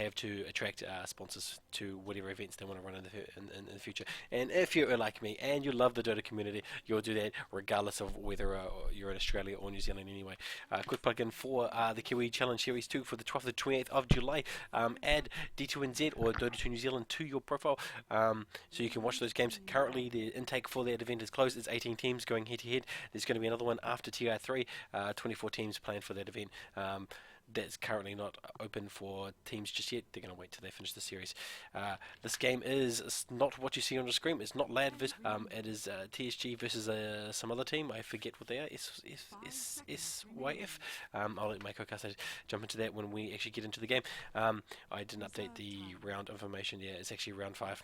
have to attract sponsors to whatever events they want to run in the future. And if you're like me and you love the Dota community, you'll do that regardless of whether you're in Australia or New Zealand anyway. Quick plug-in for the Kiwi Challenge Series 2 for the 12th to 28th of July. Add D2NZ or Dota 2 New Zealand to your profile so you can watch those games. Currently, the intake for that event is closed. It's 18 teams going head-to-head. There's going to be another one after TR3. 24 teams planned for that event. That's currently not open for teams just yet. They're going to wait till they finish the series. This game is not what you see on the screen. It's not LAD versus, it is TSG versus some other team. I forget what they are. SYF. I'll let my co-caster jump into that when we actually get into the game. I didn't update the round information. Yeah, it's actually round 5.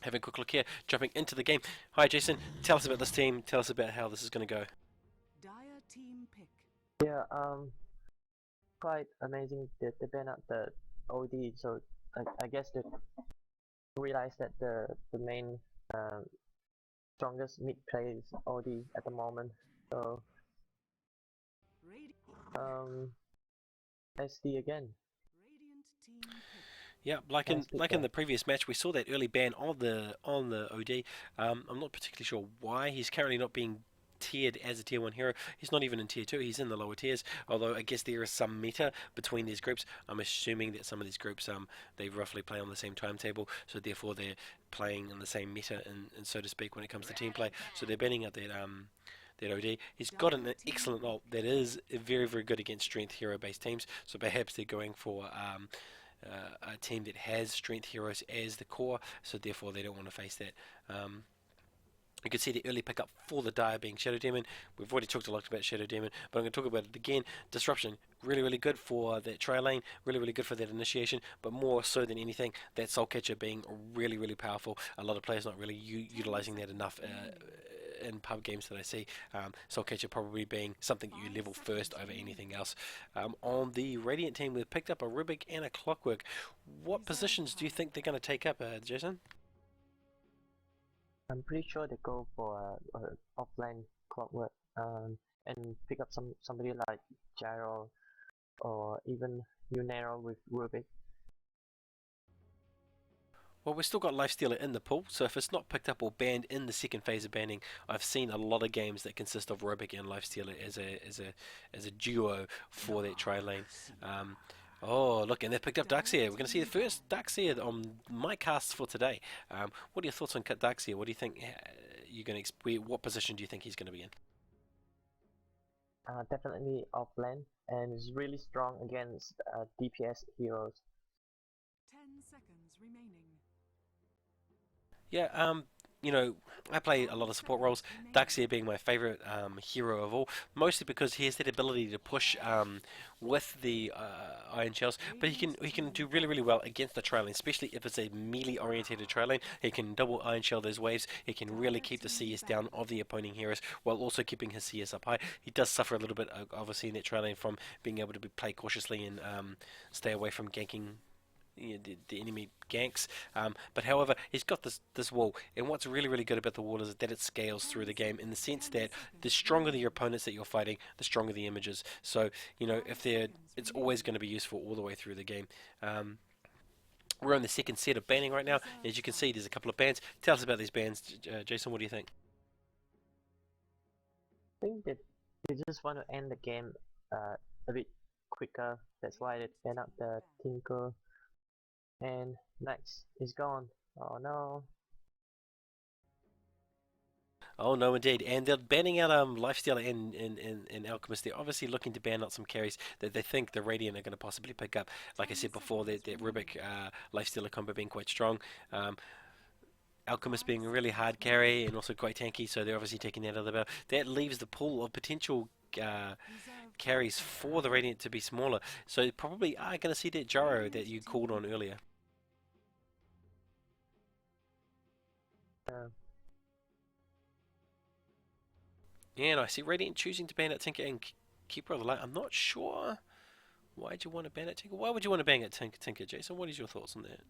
Having a quick look here, jumping into the game. Hi Jason, tell us about this team. Tell us about how this is going to go. Dire team pick. Yeah, quite amazing that they banned out the OD. So I guess they realized that the main strongest mid player is OD at the moment. So SD again. Radiant team pick. Yeah, like in the previous match, we saw that early ban on the OD. I'm not particularly sure why he's currently not being tiered as a tier 1 hero. He's not even in tier 2, he's in the lower tiers, although I guess there is some meta between these groups. I'm assuming that some of these groups they roughly play on the same timetable, so therefore they're playing in the same meta and so to speak when it comes to team play, so they're banning out that OD. He's got an excellent ult that is very, very good against strength hero based teams, so perhaps they're going for a team that has strength heroes as the core, so therefore they don't want to face that. You can see the early pickup for the Dire being Shadow Demon. We've already talked a lot about Shadow Demon, but I'm going to talk about it again. Disruption, really, really good for that trail lane, really, really good for that initiation, but more so than anything, that Soul Catcher being really, really powerful. A lot of players not really utilizing that enough in pub games that I see. Soul Catcher probably being something you level first over anything else. On the Radiant team, we've picked up a Rubik and a Clockwork. What positions do you think they're going to take up, Jason? I'm pretty sure they go for offline Clockwork and pick up somebody like Gyro or even Unero with Rubik. Well, we've still got Lifestealer in the pool, so if it's not picked up or banned in the second phase of banning, I've seen a lot of games that consist of Rubik and Lifestealer as a duo for that tri lane. Oh, look, and they've picked up Darkseer. We're going to see the first Darkseer on my casts for today. What are your thoughts on Darkseer? What do you think you're going to what position do you think he's going to be in? Definitely offlane, and is really strong against DPS heroes. 10 seconds remaining. Yeah, you know, I play a lot of support roles, Darkseer being my favourite hero of all, mostly because he has that ability to push with the Iron Shells, but he can do really, really well against the trail lane, especially if it's a melee oriented trail lane. He can double Iron Shell those waves, he can really keep the CS down of the opposing heroes while also keeping his CS up high. He does suffer a little bit, obviously, in that trail lane from being able to play cautiously and stay away from ganking the enemy ganks, but however he's got this wall, and what's really, really good about the wall is that it scales through the game in the sense that the stronger the opponents that you're fighting, the stronger the images. So you know, it's always going to be useful all the way through the game. We're on the second set of banning right now. As you can see, there's a couple of bans. Tell us about these bans, Jason. What do you think? I think that they just want to end the game a bit quicker. That's why they ban out the Tinker. And Max is gone. Oh no. Oh no, indeed, and they're banning out Lifestealer and Alchemist. They're obviously looking to ban out some carries that they think the Radiant are going to possibly pick up. Like I said before, that Rubik Lifestealer combo being quite strong. Alchemist being a really hard carry and also quite tanky, so they're obviously taking that out of the barrel. That leaves the pool of potential carries for the Radiant to be smaller. So you probably are going to see that Gyro that you called on earlier. Yeah, and I see Radiant choosing to ban out Tinker and Keeper of the Light. I'm not sure. Why'd you want to ban it, Tinker? Why would you want to ban it, Tinker? Jason, what is your thoughts on that?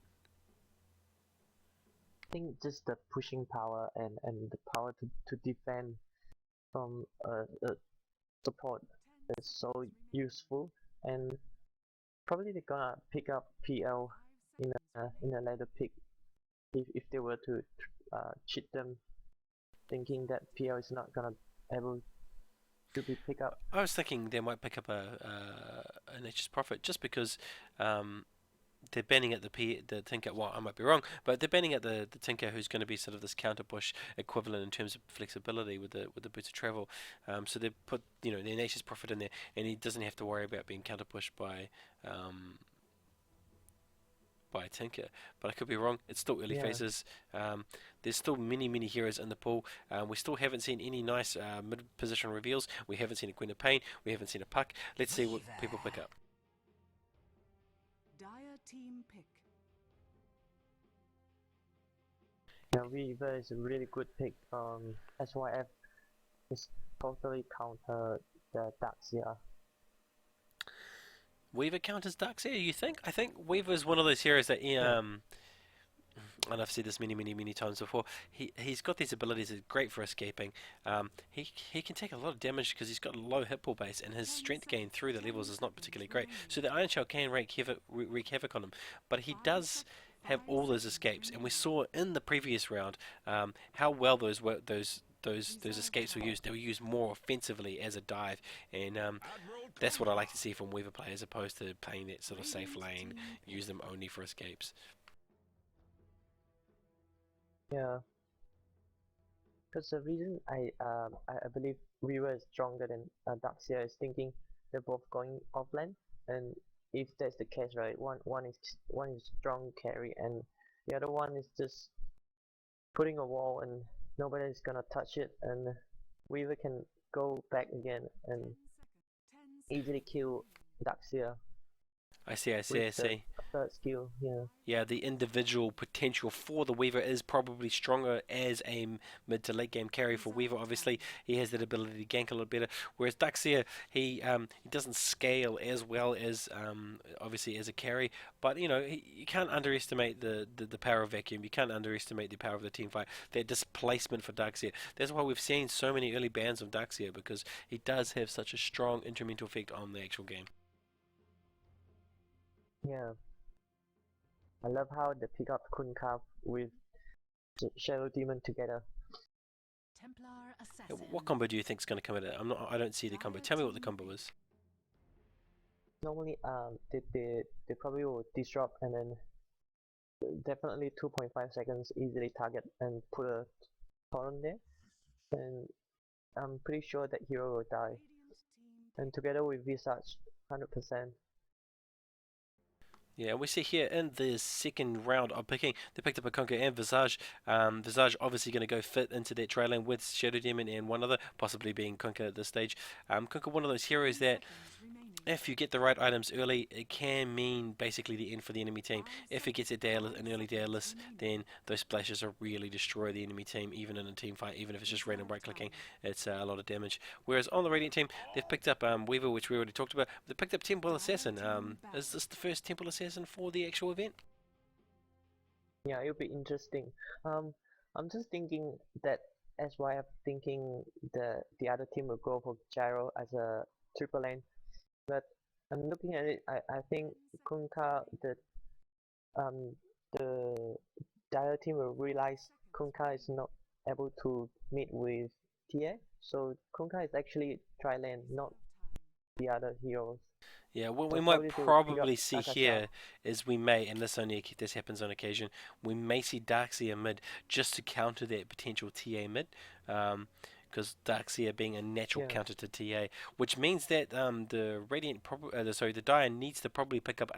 I think just the pushing power and the power to defend from support is so useful, and probably they're gonna pick up PL 5 in a seconds later pick if they were to cheat them, thinking that PL is not gonna able to be picked up. I was thinking they might pick up a Nature's Prophet just because they're banning at the Tinker. Well, I might be wrong, but they're banning at the Tinker, who's going to be sort of this counter push equivalent in terms of flexibility with the boots of travel. So they put their Nature's Prophet in there, and he doesn't have to worry about being counter pushed by Tinker. But I could be wrong. It's still early Yeah, phases. There's still many heroes in the pool. We still haven't seen any nice mid position reveals. We haven't seen a Queen of Pain. We haven't seen a Puck. Let's see what people pick up. Dire team pick. yeah, Weaver is a really good pick. SYF is totally counter the Daxia. Weaver counters Darkseer, you think? I think Weaver is one of those heroes that Yeah, and I've said this many times before. He's got these abilities that are great for escaping. He can take a lot of damage because he's got a low hit pool base, and his 10 strength gain seconds. through the 10 levels is not seconds particularly great. remaining. So the Iron Shell can wreak havoc on him, but he 5 does have five all those seconds escapes, and we remaining. saw in the previous round how well those Reserve escapes were attack. used. They were used more offensively as a dive, and that's what I like to see from Weaver play, as opposed to playing that sort of safe Radiant lane, team pick. use them only for escapes. yeah. Because the reason I believe Weaver is stronger than Daxia is thinking they're both going offline, and if that's the case, right, one is strong carry and the other one is just putting a wall and nobody's gonna touch it, and Weaver can go back again and 10 easily seconds kill Daxia I see, with I the see. third skill. Yeah, Yeah, the individual potential for the Weaver is probably stronger as a mid to late game carry for Weaver. Obviously, he has that ability to gank a little better. Whereas Duxia, he doesn't scale as well as obviously as a carry. But you can't underestimate the power of vacuum. You can't underestimate the power of the team fight. That displacement for Duxia. That's why we've seen so many early bans of Duxia, because he does have such a strong incremental effect on the actual game. yeah. I love how they pick up Kunkka with Shadow Demon together. Templar Yeah, assassin. what combo do you think is going to come at it? I don't see the combo. Tell me what the combo is. Normally, they probably will disrupt and then definitely 2.5 seconds easily target and put a torrent there, and I'm pretty sure that hero will die. Radiant team And pick. together with Visage, 100%. Yeah, and we see here in the second round of picking, they picked up a Conquer and Visage. Visage obviously going to go fit into that trail lane with Shadow Demon and one other, possibly being Conquer at this stage. Conquer, one of those 10 heroes that seconds remaining. if you get the right items early, it can mean basically the end for the enemy team. 5 If it gets a seconds. 5 an early seconds Daedalus, remaining. then those splashes will really destroy the enemy team, even in a team fight, even if it's just random Reserve right clicking. tower. It's a lot of damage. Whereas on the Radiant team, they've picked up Weaver, which we already talked about. They picked up Temple Dire Assassin. team Is this back. the first Temple Assassin for the actual event? Yeah, it'll be interesting. I'm just thinking that SYF thinking the other team will go for Gyro as a triple lane, but I'm looking at it. I 10 think seconds Kunkka remaining. um the Dire team will 5 realize seconds Kunkka is remaining. not able to meet with TA, so Kunkka is actually tri lane, not Reserve time. the other heroes. Yeah, what we So might probably they will pick up probably see Akasha. here is we may, and this happens on occasion, we may see Darkseer mid just to counter that potential TA mid, because Darkseer being a natural Yeah, counter to TA, which means that the the Dire needs to probably pick up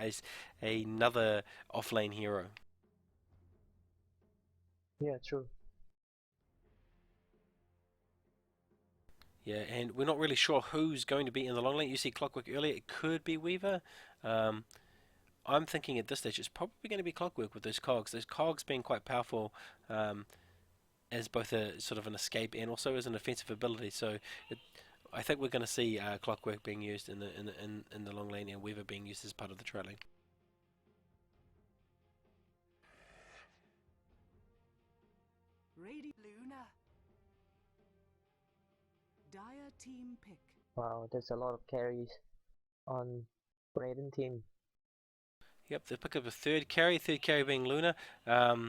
another offlane hero. yeah, true. Yeah, and we're not really sure who's going to be in the long lane. You see Clockwork earlier, it could be Weaver. Um, I'm thinking at this stage it's probably going to be Clockwork with those cogs. Those cogs being quite powerful as both a sort of an escape and also as an offensive ability. So it, I think we're going to see Clockwork being used in the long lane and Weaver being used as part of the trailing. Radiant Luna. Dire team pick. Wow, there's a lot of carries on Raiden team. Yep, they pick up a third carry being Luna. Well,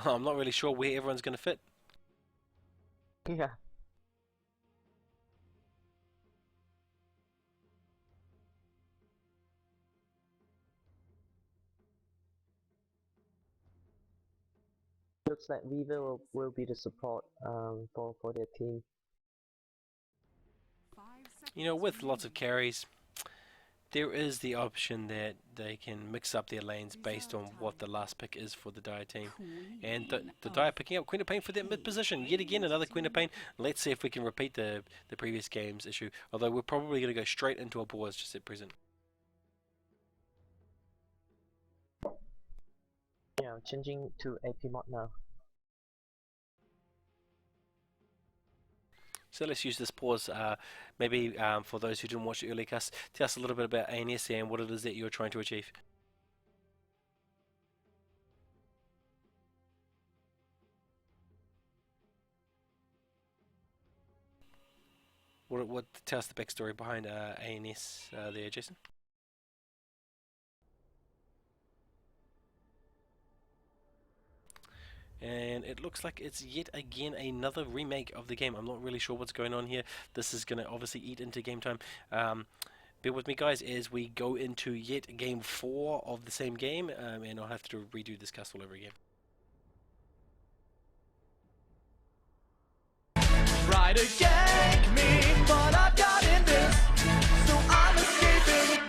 I'm not really sure where everyone's going to fit. Yeah. Looks like Weaver will be the support for their team. 5 You know, seconds with lots of remaining. carries, there is the option that they can mix up their lanes based on what the last pick is for the Dire team. And the Dire picking up Queen of Pain for their mid position. Yet again, another Queen of Pain. Let's see if we can repeat the previous game's issue. Although we're probably going to go straight into a pause just at present. Yeah, changing to AP mod now. So let's use this pause, maybe for those who didn't watch the early cast, tell us a little bit about ANS and what it is that you're trying to achieve. What tell us the backstory behind ANS there, Jason? And it looks like it's yet again another remake of the game. I'm not really sure what's going on here. This is going to obviously eat into game time. Bear with me, guys, as we go into yet game 4 of the same game, and I'll have to redo this cast all over again. Try to gank me, but I've got in this, so I'm escaping.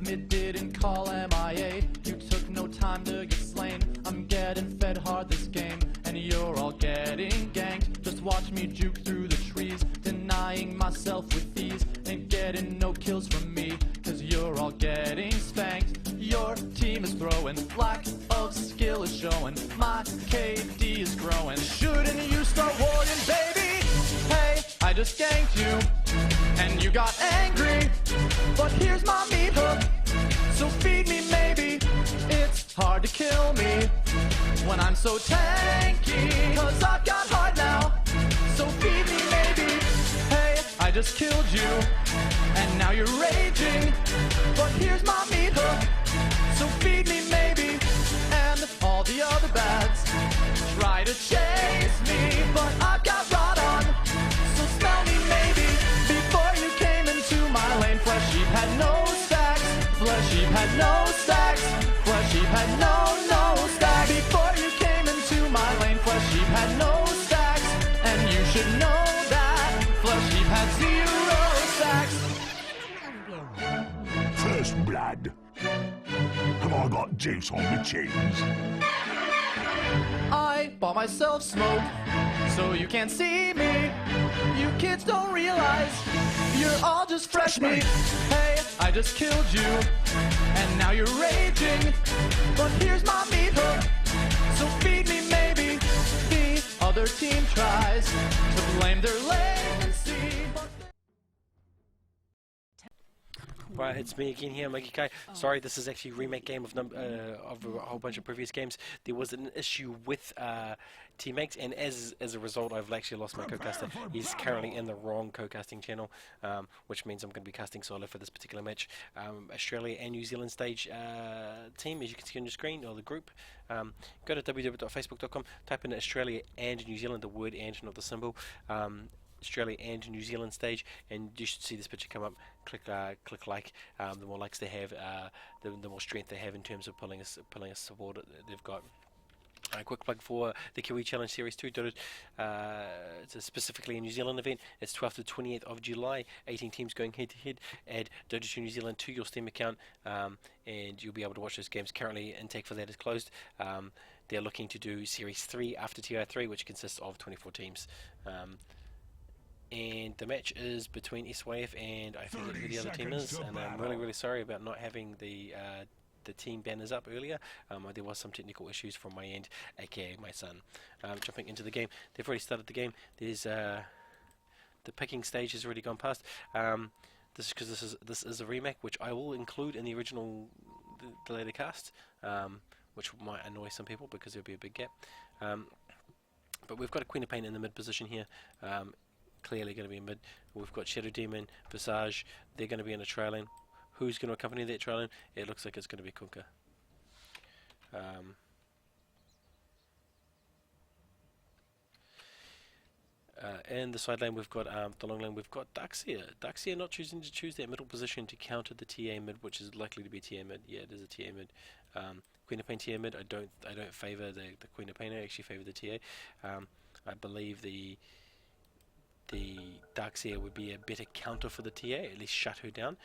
Mid didn't call MIA, you took no time to get slain. I'm getting fed hard this game, and you're all getting ganked. Just watch me juke through the trees, denying myself with ease, and getting no kills from me, cause you're all getting spanked. Your team is throwing, lack of skill is showing, my KD is growing. Shouldn't you start warring, baby? Hey, I just ganked you, and you got angry, but here's my meat hook, so feed me maybe. It's hard to kill me when I'm so tanky, cause I've got heart now, so feed me maybe. Hey, I just killed you, and now you're raging, but here's my meat hook, so feed me maybe. And all the other bads try to chase me, but I've got rot on, so smell me maybe. Before you came into my lane, Flesh Sheep had no stacks, Flesh Sheep had no stacks, Flesh Sheep had no stacks. Before you came into my lane, Flesh Sheep had no stacks, and you should know that Flesh Sheep had 0 stacks. First blood. Have I got juice on the cheese? I bought myself smoke, so you can't see me. You kids don't realize you're all just fresh meat. Hey, I just killed you, and now you're raging, but here's my meat hook, so feed me maybe. The other team tries to blame their latency, but Right, it's me again here, Mikey Kai. Sorry, this is actually a remake game of a whole bunch of previous games. There was an issue with teammates, and as a result, I've actually lost my co-caster. He's currently in the wrong co-casting channel, which means I'm going to be casting solo for this particular match. Australia and New Zealand stage team, as you can see on your screen, or the group. Go to www.facebook.com, type in Australia and New Zealand, the word and, not the symbol. Australia and New Zealand stage, and you should see this picture come up. Click like. The more likes they have, the more strength they have in terms of pulling a support they've got. A quick plug for the Kiwi Challenge Series 2. It's specifically a New Zealand event. It's 12th to 28th of July. 18 teams going head to head. Add Dota 2 New Zealand to your Steam account, and you'll be able to watch those games. Currently, intake for that is closed. They're looking to do Series 3 after TI3, which consists of 24 teams. And the match is between SYF and I forget who the other team is, and I'm really sorry about not having the team banners up earlier. There was some technical issues from my end, aka my son. Jumping into the game, they've already started the game. There's the picking stage has already gone past. This is because this is a remake, which I will include in the original the later cast, which might annoy some people because there'll be a big gap. But we've got a Queen of Pain in the mid position here. clearly going to be in mid. We've got Shadow Demon, Visage. They're going to be in a trail lane. Who's going to accompany that trail lane? It looks like it's going to be Kunkka. In the side lane, we've got the long lane. We've got Darkseer. Darkseer not choosing to choose that middle position to counter the TA mid, which is likely to be TA mid. Yeah, it is a TA mid. Queen of Pain TA mid. I don't favour the Queen of Pain. I actually favour the TA. I believe the Darkseer would be a better counter for the TA, at least shut her down.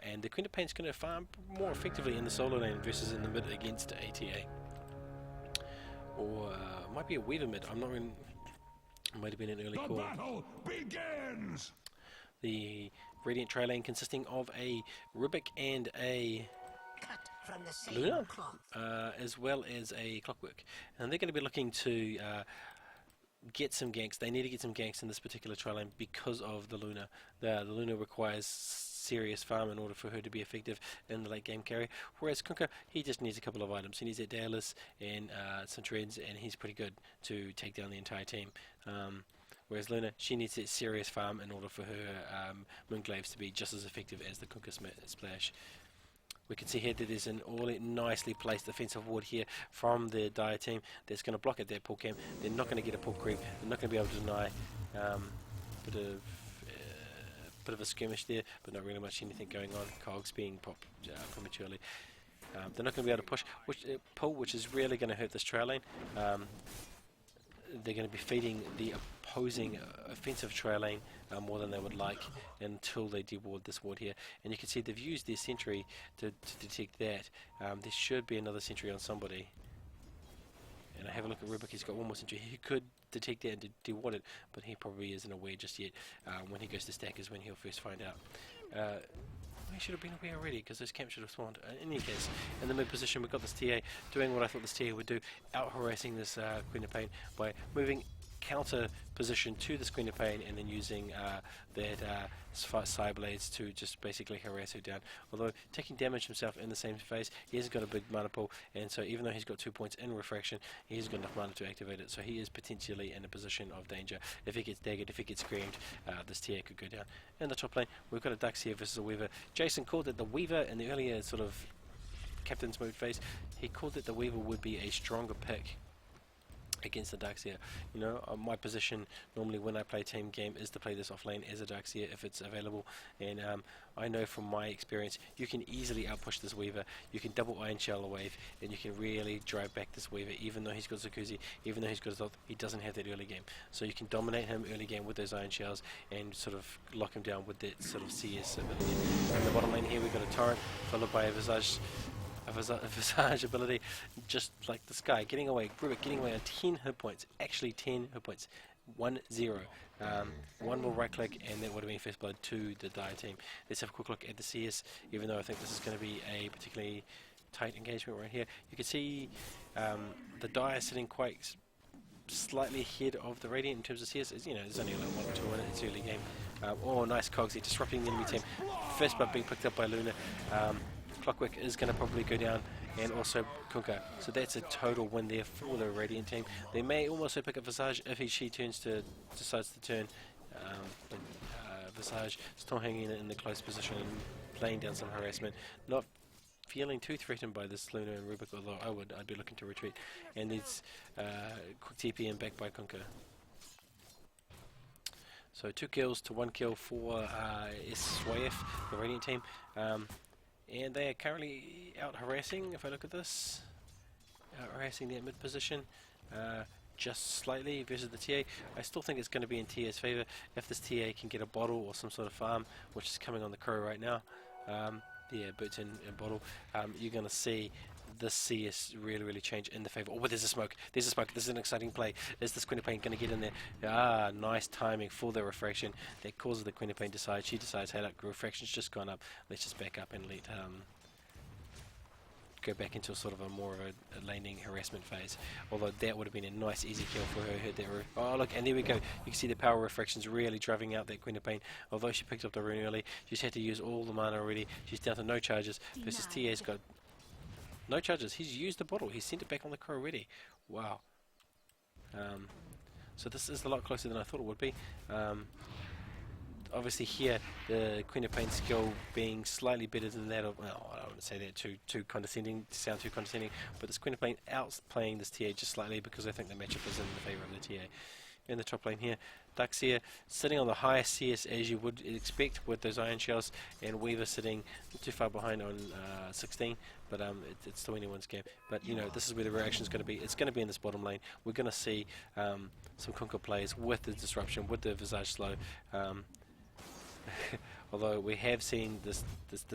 And the Queen of Pain is going to farm more effectively in the solo lane versus in the mid against a TA. Or might be a Weaver mid. I'm not really. Might have been an early call. The battle begins! The Radiant trail lane consisting of a Rubik and a Luna, as well as a Clockwork. And they're going to be looking to get some ganks. They need to get some ganks in this particular trail lane because of the Luna. The Luna requires serious farm in order for her to be effective in the late game carry. Whereas Kunkka, he just needs a couple of items. He needs that Daedalus and some treads, and he's pretty good to take down the entire team. Whereas Luna, she needs that serious farm in order for her Moonglaves to be just as effective as the Kunkka splash. We can see here that there's an all nicely placed defensive ward here from the Dire team that's going to block at that pull cam. They're not going to get a pull creep. They're not going to be able to deny bit of a skirmish there, but not really much anything going on. Cogs being popped prematurely. They're not going to be able to push, pull, which is really going to hurt this trail lane. They're going to be feeding the opposing offensive trail lane more than they would like until they deward this ward here. And you can see they've used their sentry to detect that. There should be another sentry on somebody. And I have a look at Rubik, he's got one more sentry. He could detect that and deward it, but he probably isn't aware just yet. When he goes to stack is when he'll first find out. He should have been aware already because those camps should have spawned. In any case, in the mid position we've got this TA doing what I thought this TA would do, out harassing this Queen of Pain by moving counter position to this Queen of Pain and then using that side blades to just basically harass her down. Although taking damage himself in the same phase, he hasn't got a big mana pool, and so even though he's got 2 points in refraction, he hasn't got enough mana to activate it, so he is potentially in a position of danger. If he gets daggered, if he gets screamed, this TA could go down. In the top lane, we've got a Darkseer versus a Weaver. Jason called it the Weaver in the earlier sort of captain's mode phase. He called it the Weaver would be a stronger pick against the Darkseer. You know, my position normally when I play team game is to play this off lane as a Darkseer if it's available, and I know from my experience you can easily outpush this Weaver. You can double Iron Shell a wave and you can really drive back this Weaver. Even though he's got Zakuzi, even though he's got Zoth, he doesn't have that early game, so you can dominate him early game with those Iron Shells and sort of lock him down with that sort of CS ability. In the bottom lane here we've got a Torrent followed by a Visage ability, just like this guy, getting away, Rubik getting away on 10 hit points, actually 10 hit points, 1-0. One will right click and that would have been first blood to the Dire team. Let's have a quick look at the CS, even though I think this is going to be a particularly tight engagement right here. You can see the Dire sitting quite slightly ahead of the Radiant in terms of CS. You know, there's only like 1 or 2 in it, it's early game. Oh, nice cogs here, disrupting the enemy team. First blood being picked up by Luna. Clockwork is going to probably go down, and also Kunkka. So that's a total win there for the Radiant team. They may also pick up Visage if she decides to turn. Visage still hanging in the close position and laying down some harassment. Not feeling too threatened by this Luna and Rubik, although I'd be looking to retreat. And it's quick TP and back by Kunkka. So 2 kills to 1 kill for SYF, the Radiant team. And they are currently out harassing, if I look at this. Out harassing that mid position. Just slightly versus the TA. I still think it's going to be in TA's favour if this TA can get a bottle or some sort of farm, which is coming on the crow right now. Yeah, boots and bottle. You're going to see this CS really change in the favour. Oh, but there's a smoke. There's a smoke. This is an exciting play. Is this Queen of Pain going to get in there? Ah, nice timing for the refraction. That causes the Queen of Pain decide. She decides, hey, look, refraction's just gone up. Let's just back up and let go back into sort of a more of a laning harassment phase. Although that would have been a nice easy kill for her. Hit that rune. Oh look, and there we go. You can see the power refractions really driving out that Queen of Pain. Although she picked up the rune early, she's had to use all the mana already. She's down to no charges. Versus TA's got no charges. He's used the bottle. He's sent it back on the crow already. Wow. So this is a lot closer than I thought it would be. Obviously here, the Queen of Pain skill being slightly better than that of, well, I wouldn't say that too condescending, to sound too condescending, but this Queen of Pain outplaying this TA just slightly because I think the matchup is in the favour of the TA. In the top lane here, Ducks here sitting on the highest CS as you would expect with those iron shells, and Weaver sitting not too far behind on 16, but it's still anyone's game. But you know, this is where the reaction is going to be. It's going to be in this bottom lane. We're going to see some Kunkka plays with the disruption, with the Visage slow. Although we have seen this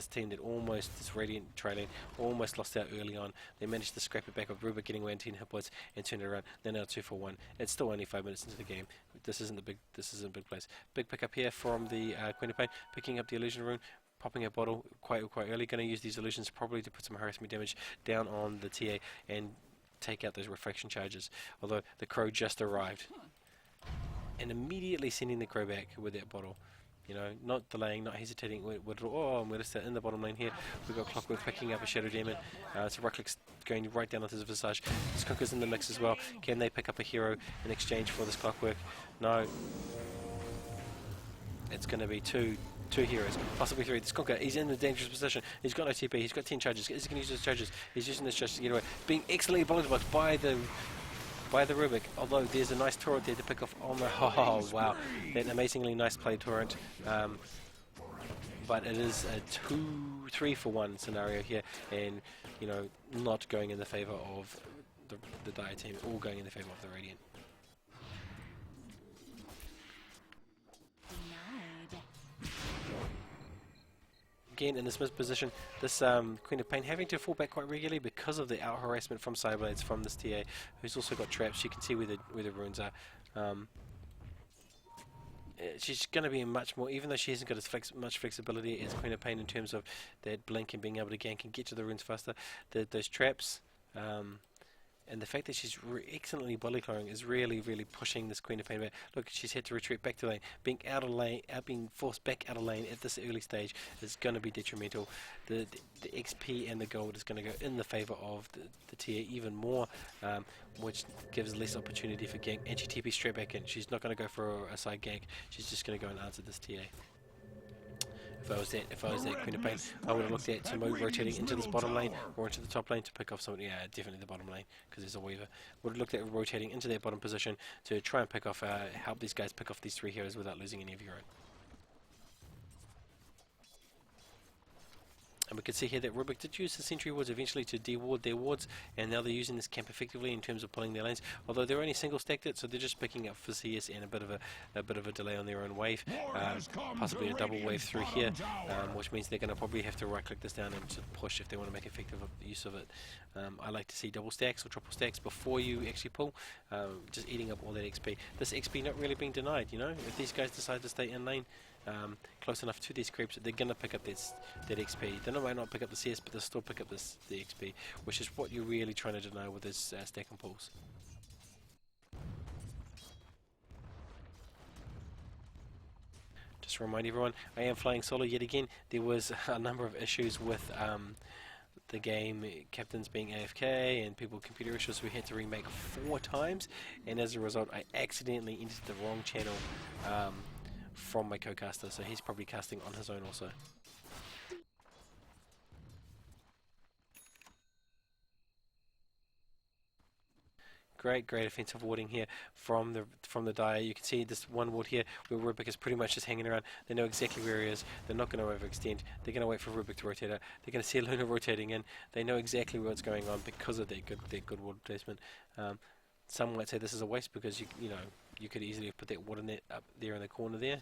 team that almost, this Radiant trailing, almost lost out early on. They managed to scrap it back with Ruba getting away in 10 hit points and turn it around. They're now 2-for-1. It's still only 5 minutes into the game. This isn't a big place. Big pickup here from the Queen of Pain, picking up the illusion rune, popping a bottle quite early. Going to use these illusions probably to put some harassment damage down on the TA and take out those refraction charges. Although the Crow just arrived, and immediately sending the Crow back with that bottle. You know, not delaying, not hesitating. Oh, I'm going to sit in the bottom lane here. We've got Clockwork picking up a Shadow Demon. So right click's going right down onto the Visage. This Kunkka's in the mix as well. Can they pick up a hero in exchange for this Clockwork? No. It's going to be two heroes, possibly three. This Kunkka, he's in a dangerous position. He's got no TP, he's got 10 charges. Is he going to use those charges? He's using those charges to get away. Being excellently bullet blocked by the Rubik, although there's a nice torrent there to pick off on the... Oh, wow. That amazingly nice play torrent. But it is a 3-for-1 scenario here, and, you know, not going in the favour of the Dire team, all going in the favour of the Radiant. Again, in this mid position, this Queen of Pain having to fall back quite regularly because of the out harassment from Cyberblades from this TA, who's also got traps. You can see where the runes are. She's going to be much more, even though she hasn't got as much flexibility as Queen of Pain in terms of that blink and being able to gank and get to the runes faster. Those traps, and the fact that she's excellently body clearing is really pushing this Queen of Pain back. Look, she's had to retreat back to lane. Being out of lane, being forced back out of lane at this early stage is going to be detrimental. The XP and the gold is going to go in the favour of the TA even more, which gives less opportunity for gank. And she TP straight back in. She's not going to go for a side gank. She's just going to go and answer this TA. If I was that Queen of Pain, I would have looked at to move rotating into this bottom lane or into the top lane to pick off somebody. Yeah, definitely the bottom lane because there's a Weaver. Would have looked at rotating into that bottom position to try and pick off, help these guys pick off these three heroes without losing any of your own. And we can see here that Rubik did use the Sentry Wards eventually to deward their wards, and now they're using this camp effectively in terms of pulling their lanes. Although they're only single stacked it, so they're just picking up for CS and a bit of a delay on their own wave, possibly a double wave through here, which means they're going to probably have to right click this down and to push if they want to make effective use of it. I like to see double stacks or triple stacks before you actually pull, just eating up all that XP. This XP not really being denied, you know. If these guys decide to stay in lane, close enough to these creeps, they're going to pick up that XP. They might not pick up the CS, but they'll still pick up the XP, which is what you're really trying to deny with this stack and pulls. Just to remind everyone, I am flying solo yet again. There was a number of issues with the game, captains being AFK and people with computer issues. We had to remake 4 times, and as a result I accidentally entered the wrong channel from my co-caster, so he's probably casting on his own also. Great offensive warding here from the Dire. You can see this one ward here where Rubik is pretty much just hanging around. They know exactly where he is. They're not going to overextend. They're going to wait for Rubik to rotate out. They're going to see Luna rotating in. They know exactly what's going on because of their good ward placement. Some might say this is a waste because you know you could easily have put that ward in there up there in the corner there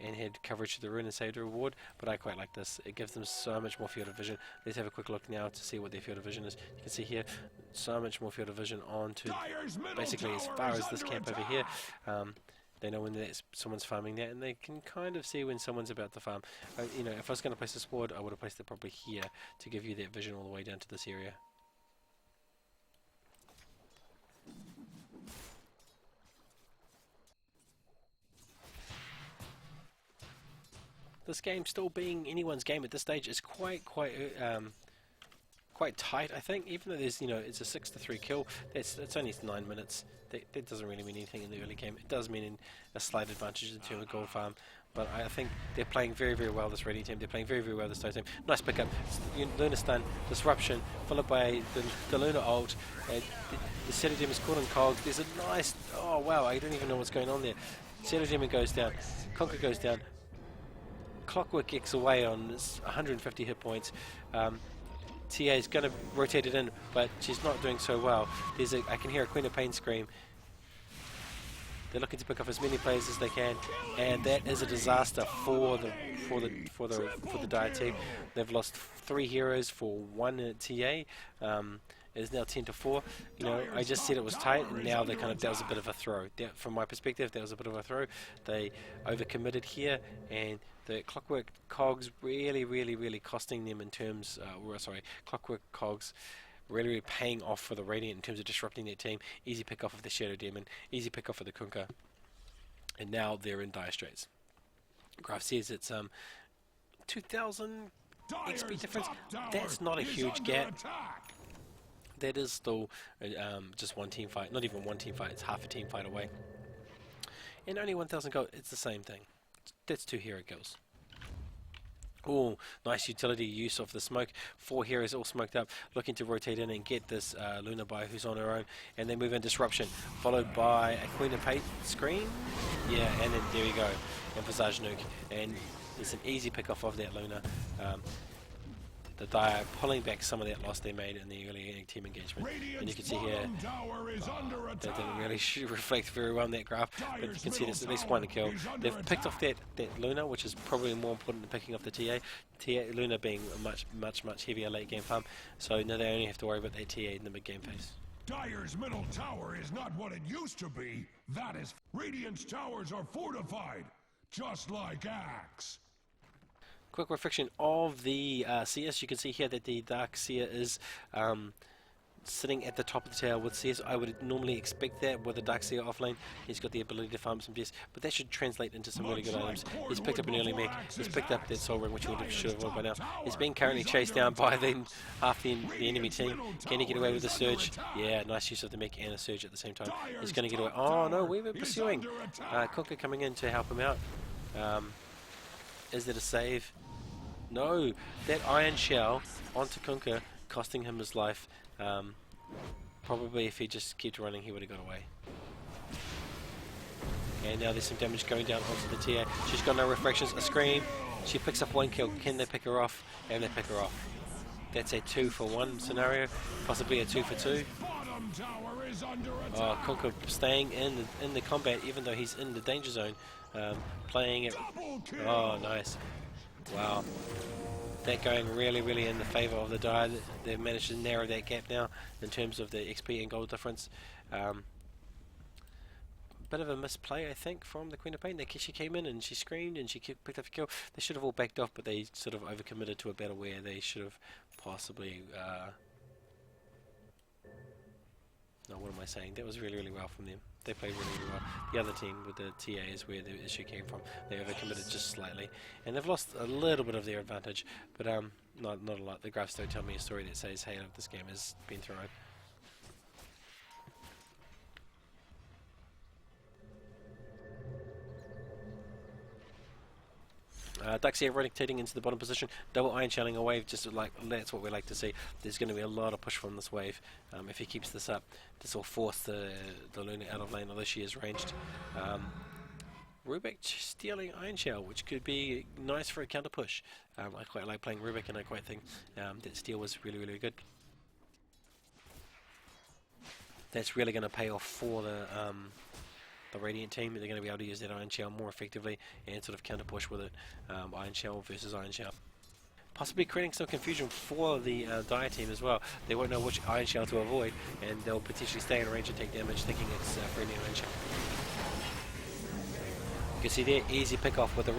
and had coverage to the rune and saved a reward, but I quite like this. It gives them so much more field of vision. Let's have a quick look now to see what their field of vision is. You can see here, so much more field of vision onto basically as far as this camp over here. They know when someone's farming that, and they can kind of see when someone's about to farm. You know, if I was going to place this ward, I would have placed it probably here to give you that vision all the way down to this area. This game still being anyone's game at this stage is quite quite tight, I think. Even though there's, it's a 6-3 kill, it's only 9 minutes. That doesn't really mean anything in the early game. It does mean a slight advantage in terms of gold farm. But I think they're playing very, very well, this Radiant team. They're playing very, very well, this Toad team. Nice pickup. Luna stun, disruption, followed by the Luna ult. The Shadow Demon is caught in cogs. There's a nice... Oh, wow, I don't even know what's going on there. Shadow Demon goes down. Conquer goes down. Clockwork kicks away on 150 hit points. TA is going to rotate it in, but she's not doing so well. I can hear a Queen of Pain scream. They're looking to pick off as many players as they can, and that is a disaster for the Dire team. They've lost 3 heroes for 1 TA. It is now 10-4. I just said it was tight, and now that was a bit of a throw. From my perspective, that was a bit of a throw. They overcommitted here, and the Clockwork cogs really, really, really costing them in terms. Clockwork cogs really, really paying off for the Radiant in terms of disrupting their team. Easy pick off of the Shadow Demon, easy pick off of the Kunkka, and now they're in dire straits. Graph says it's 2,000 XP difference. That's not a huge gap. That is still just one team fight. Not even one team fight, it's half a team fight away. And only 1,000 gold, it's the same thing. That's 2 hero kills. Oh, nice utility use of the smoke. 4 heroes all smoked up, looking to rotate in and get this Luna by who's on her own. And they move in disruption, followed by a Queen of Pain screen. Yeah, and then there you go. And Visage Nuke. And it's an easy pick off of that Luna. The Dire pulling back some of that loss they made in the early team engagement. And you can see here, that didn't really reflect very well in that graph, but you can see there's at least 1 kill. They've picked off that Luna, which is probably more important than picking off the TA. Luna being a much heavier late game farm, so now they only have to worry about that TA in the mid game phase. Dire's middle tower is not what it used to be. That is... Radiant's towers are fortified, just like Axe. Quick reflection of the CS. You can see here that the Dark Seer is sitting at the top of the tower with CS. I would normally expect that with the Dark Seer offlane. He's got the ability to farm some DS, but that should translate into some really good items. He's picked up an early mech. He's picked up that Soul Ring, which he should have by now. He's being currently chased down by half the enemy team. Can he get away with the Surge? Yeah, nice use of the mech and a Surge at the same time. He's going to get away. Oh no, we were pursuing. Kunkka coming in to help him out. Is it a save? No, that Iron Shell onto Kunkka, costing him his life. Probably if he just kept running, he would have got away. And now there's some damage going down onto the TA. She's got no refractions, a scream. She picks up 1 kill. Can they pick her off? And they pick her off. That's a 2-for-1 scenario, possibly a 2-for-2. Oh, Kunkka staying in the combat, even though he's in the danger zone, playing it. Oh, nice. Wow. That going really, really in the favour of the Dire. They've managed to narrow that gap now in terms of the XP and gold difference. Bit of a misplay, I think, from the Queen of Pain. She came in and she screamed and she picked up a kill. They should have all backed off, but they sort of overcommitted to a battle where they should have possibly... No, what am I saying? That was really, really well from them. They played really, really well. The other team with the TA is where the issue came from. They overcommitted just slightly. And they've lost a little bit of their advantage, but not a lot. The graphs don't tell me a story that says, hey, look, this game has been thrown. Duxia rotating into the bottom position, double iron shelling a wave, just like that's what we like to see. There's going to be a lot of push from this wave. If he keeps this up, this will force the Luna out of lane, although she is ranged. Rubik stealing iron shell, which could be nice for a counter push. I quite like playing Rubik, and I quite think that steal was really, really good. That's really going to pay off for the Radiant team. They're going to be able to use that Iron Shell more effectively and sort of counter push with it. Iron Shell versus Iron Shell. Possibly creating some confusion for the Dire team as well. They won't know which Iron Shell to avoid, and they'll potentially stay in range and take damage thinking it's friendly Iron Shell. You can see there, easy pick off with the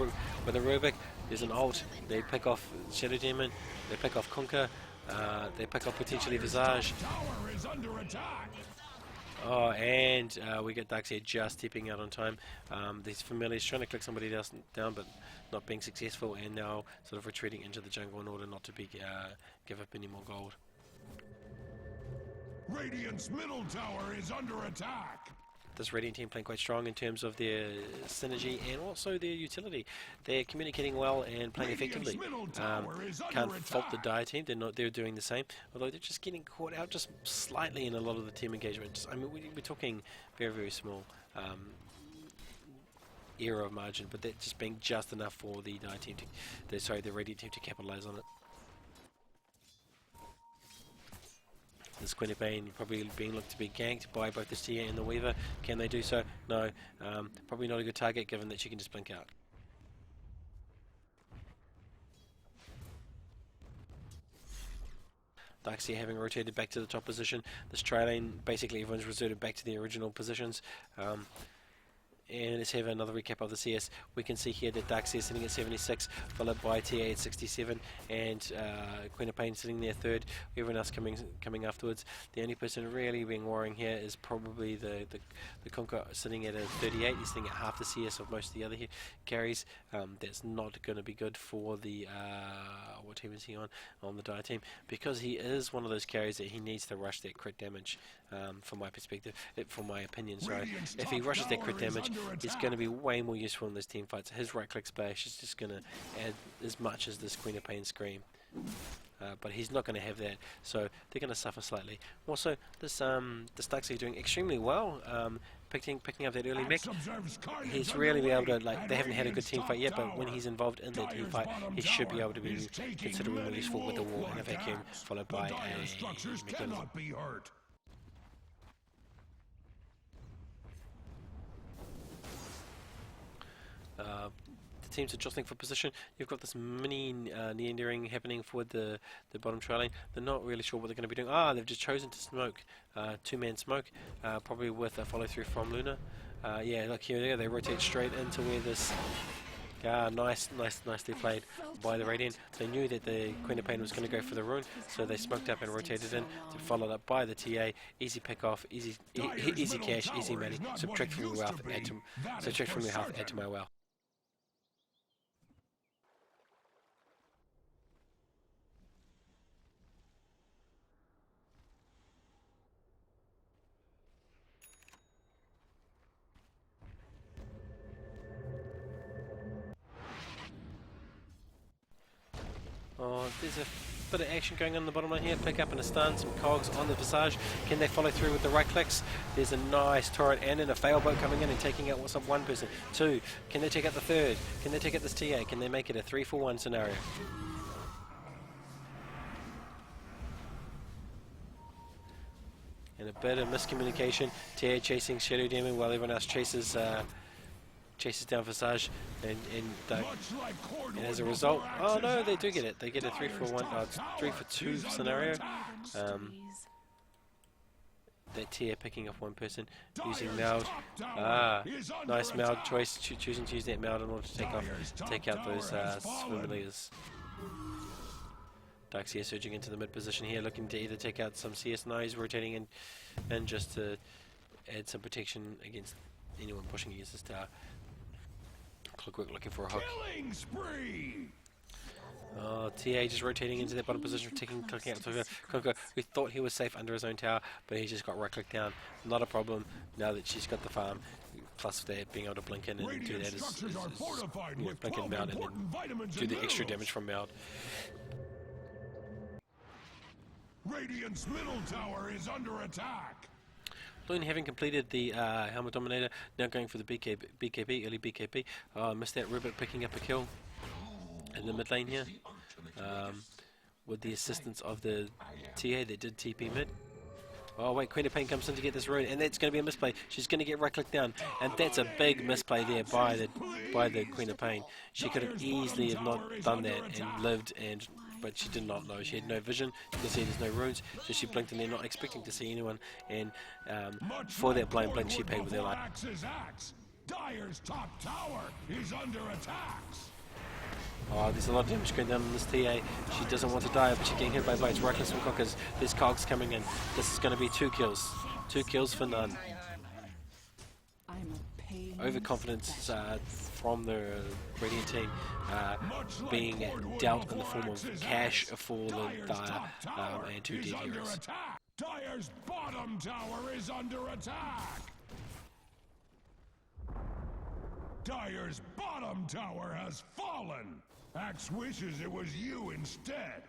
Rubik. There's an ult. They pick off Shadow Demon. They pick off Kunkka. They pick off potentially Visage. Oh, and we get Darkseid just tipping out on time. These familiars trying to click somebody else down, but not being successful, and now sort of retreating into the jungle in order not to be give up any more gold. Radiant's middle tower is under attack. This Radiant team playing quite strong in terms of their synergy and also their utility. They're communicating well and playing effectively. Can't fault the Dire team. They're doing the same. Although they're just getting caught out just slightly in a lot of the team engagements. I mean, we're talking very, very small error of margin, but that just being just enough for the Dire team the Radiant team to capitalize on it. This Quinnipiac probably being looked to be ganked by both the Tia and the Weaver. Can they do so? No. Probably not a good target given that she can just blink out. Darkseer having rotated back to the top position. This tri lane, basically everyone's resorted back to the original positions. And let's have another recap of the CS. We can see here that Darkseer sitting at 76, followed by TA at 67, and Quinnipiac sitting there third. Everyone else coming afterwards. The only person really being worrying here is probably the Conquer sitting at a 38. He's sitting at half the CS of most of the other carries. That's not going to be good for the what team is he on the Dire team, because he is one of those carries that he needs to rush that crit damage. From my perspective, from my opinion, sorry. If he rushes that crit damage, it's going to be way more useful in this team fights. His right click splash is just going to add as much as this Queen of Pain Scream. But he's not going to have that, so they're going to suffer slightly. Also, this Darkseer doing extremely well, picking up that early mech. He's really be able to, like, they haven't had a good team fight yet, but when he's involved in that team fight, he should be able to be considerably more useful with the wall and a vacuum, followed by a mechanism. The teams are jostling for position. You've got this mini neandering happening for the bottom tri lane. They're not really sure what they're going to be doing. They've just chosen to smoke. Two-man smoke, probably with a follow-through from Luna. Yeah, look here, they rotate straight into where this... nicely played by the Radiant. They knew that the Queen of Pain was going to go for the rune, so they smoked up and rotated in, followed up by the TA. Easy pick off, easy cash, easy money. Subtract from your wealth, add to my wealth. There's a bit of action going on in the bottom line here. Pick up and a stun, some cogs on the Visage. Can they follow through with the right clicks? There's a nice turret and then a fail boat coming in and taking out what's up one person. Two. Can they take out the third? Can they take out this TA? Can they make it a 3-for-1 scenario? And a bit of miscommunication. TA chasing Shadow Demon while everyone else chases down Visage, and as a result, oh no, they do get it. They get a 3-for-1, 3-for-2 scenario. That tier picking up one person using Meld. Nice Meld choice, choosing to use that Meld in order to take out those Swimmerleaders. Darkseer surging into the mid position here, looking to either take out some CS. Now he's rotating in just to add some protection against anyone pushing against this tower. Clockwork looking for a hook. TA just rotating into that bottom position, clicking out to Conquer, who thought he was safe under his own tower, but he just got right clicked down. Not a problem now that she's got the farm. Plus that being able to blink in and do that is blink in Meld and then do the extra damage from Meld. Radiant's middle tower is under attack. Loon having completed the Helmet Dominator, now going for the BKB, early BKB. Missed that Ribbit picking up a kill in the mid lane here. With the assistance of the TA that did TP mid. Oh wait, Queen of Pain comes in to get this rune, and that's going to be a misplay. She's going to get right clicked down, and that's a big misplay there by the Queen of Pain. She could have easily have not done that and lived, but she did not know. She had no vision. You can see there's no runes, so she blinked in there, not expecting to see anyone. And for that blind blink, she paid with her life. Dire's top tower is under attack. Oh, there's a lot of damage going down on this TA. She doesn't want to die, but she's getting hit by blades. Right click from Cockers. There's cogs coming in. This is going to be 2 kills. 2 kills for none. Overconfidence from the Radiant team being dealt in the form of cash for the Dire and 2 dead heroes. Dire's bottom tower is under attack! Dire's bottom tower has fallen! Axe wishes it was you instead!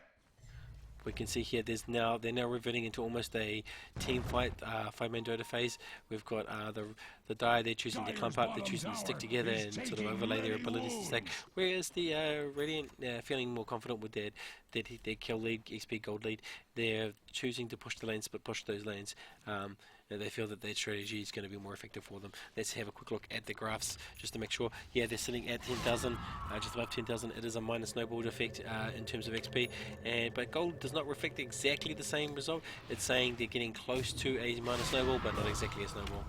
We can see here they're now reverting into almost a team fight, 5-man Dota phase. We've got the Dire, they're choosing to clump up, they're choosing to stick together and sort of overlay their abilities to stack. Whereas the Radiant, feeling more confident with their kill lead, XP gold lead, they're choosing to push the lanes, but push those lanes. They feel that their strategy is going to be more effective for them. Let's have a quick look at the graphs just to make sure. Yeah, they're sitting at 10,000, just above 10,000. It is a minus snowball effect in terms of XP, but gold does not reflect exactly the same result. It's saying they're getting close to a minus snowball, but not exactly a snowball.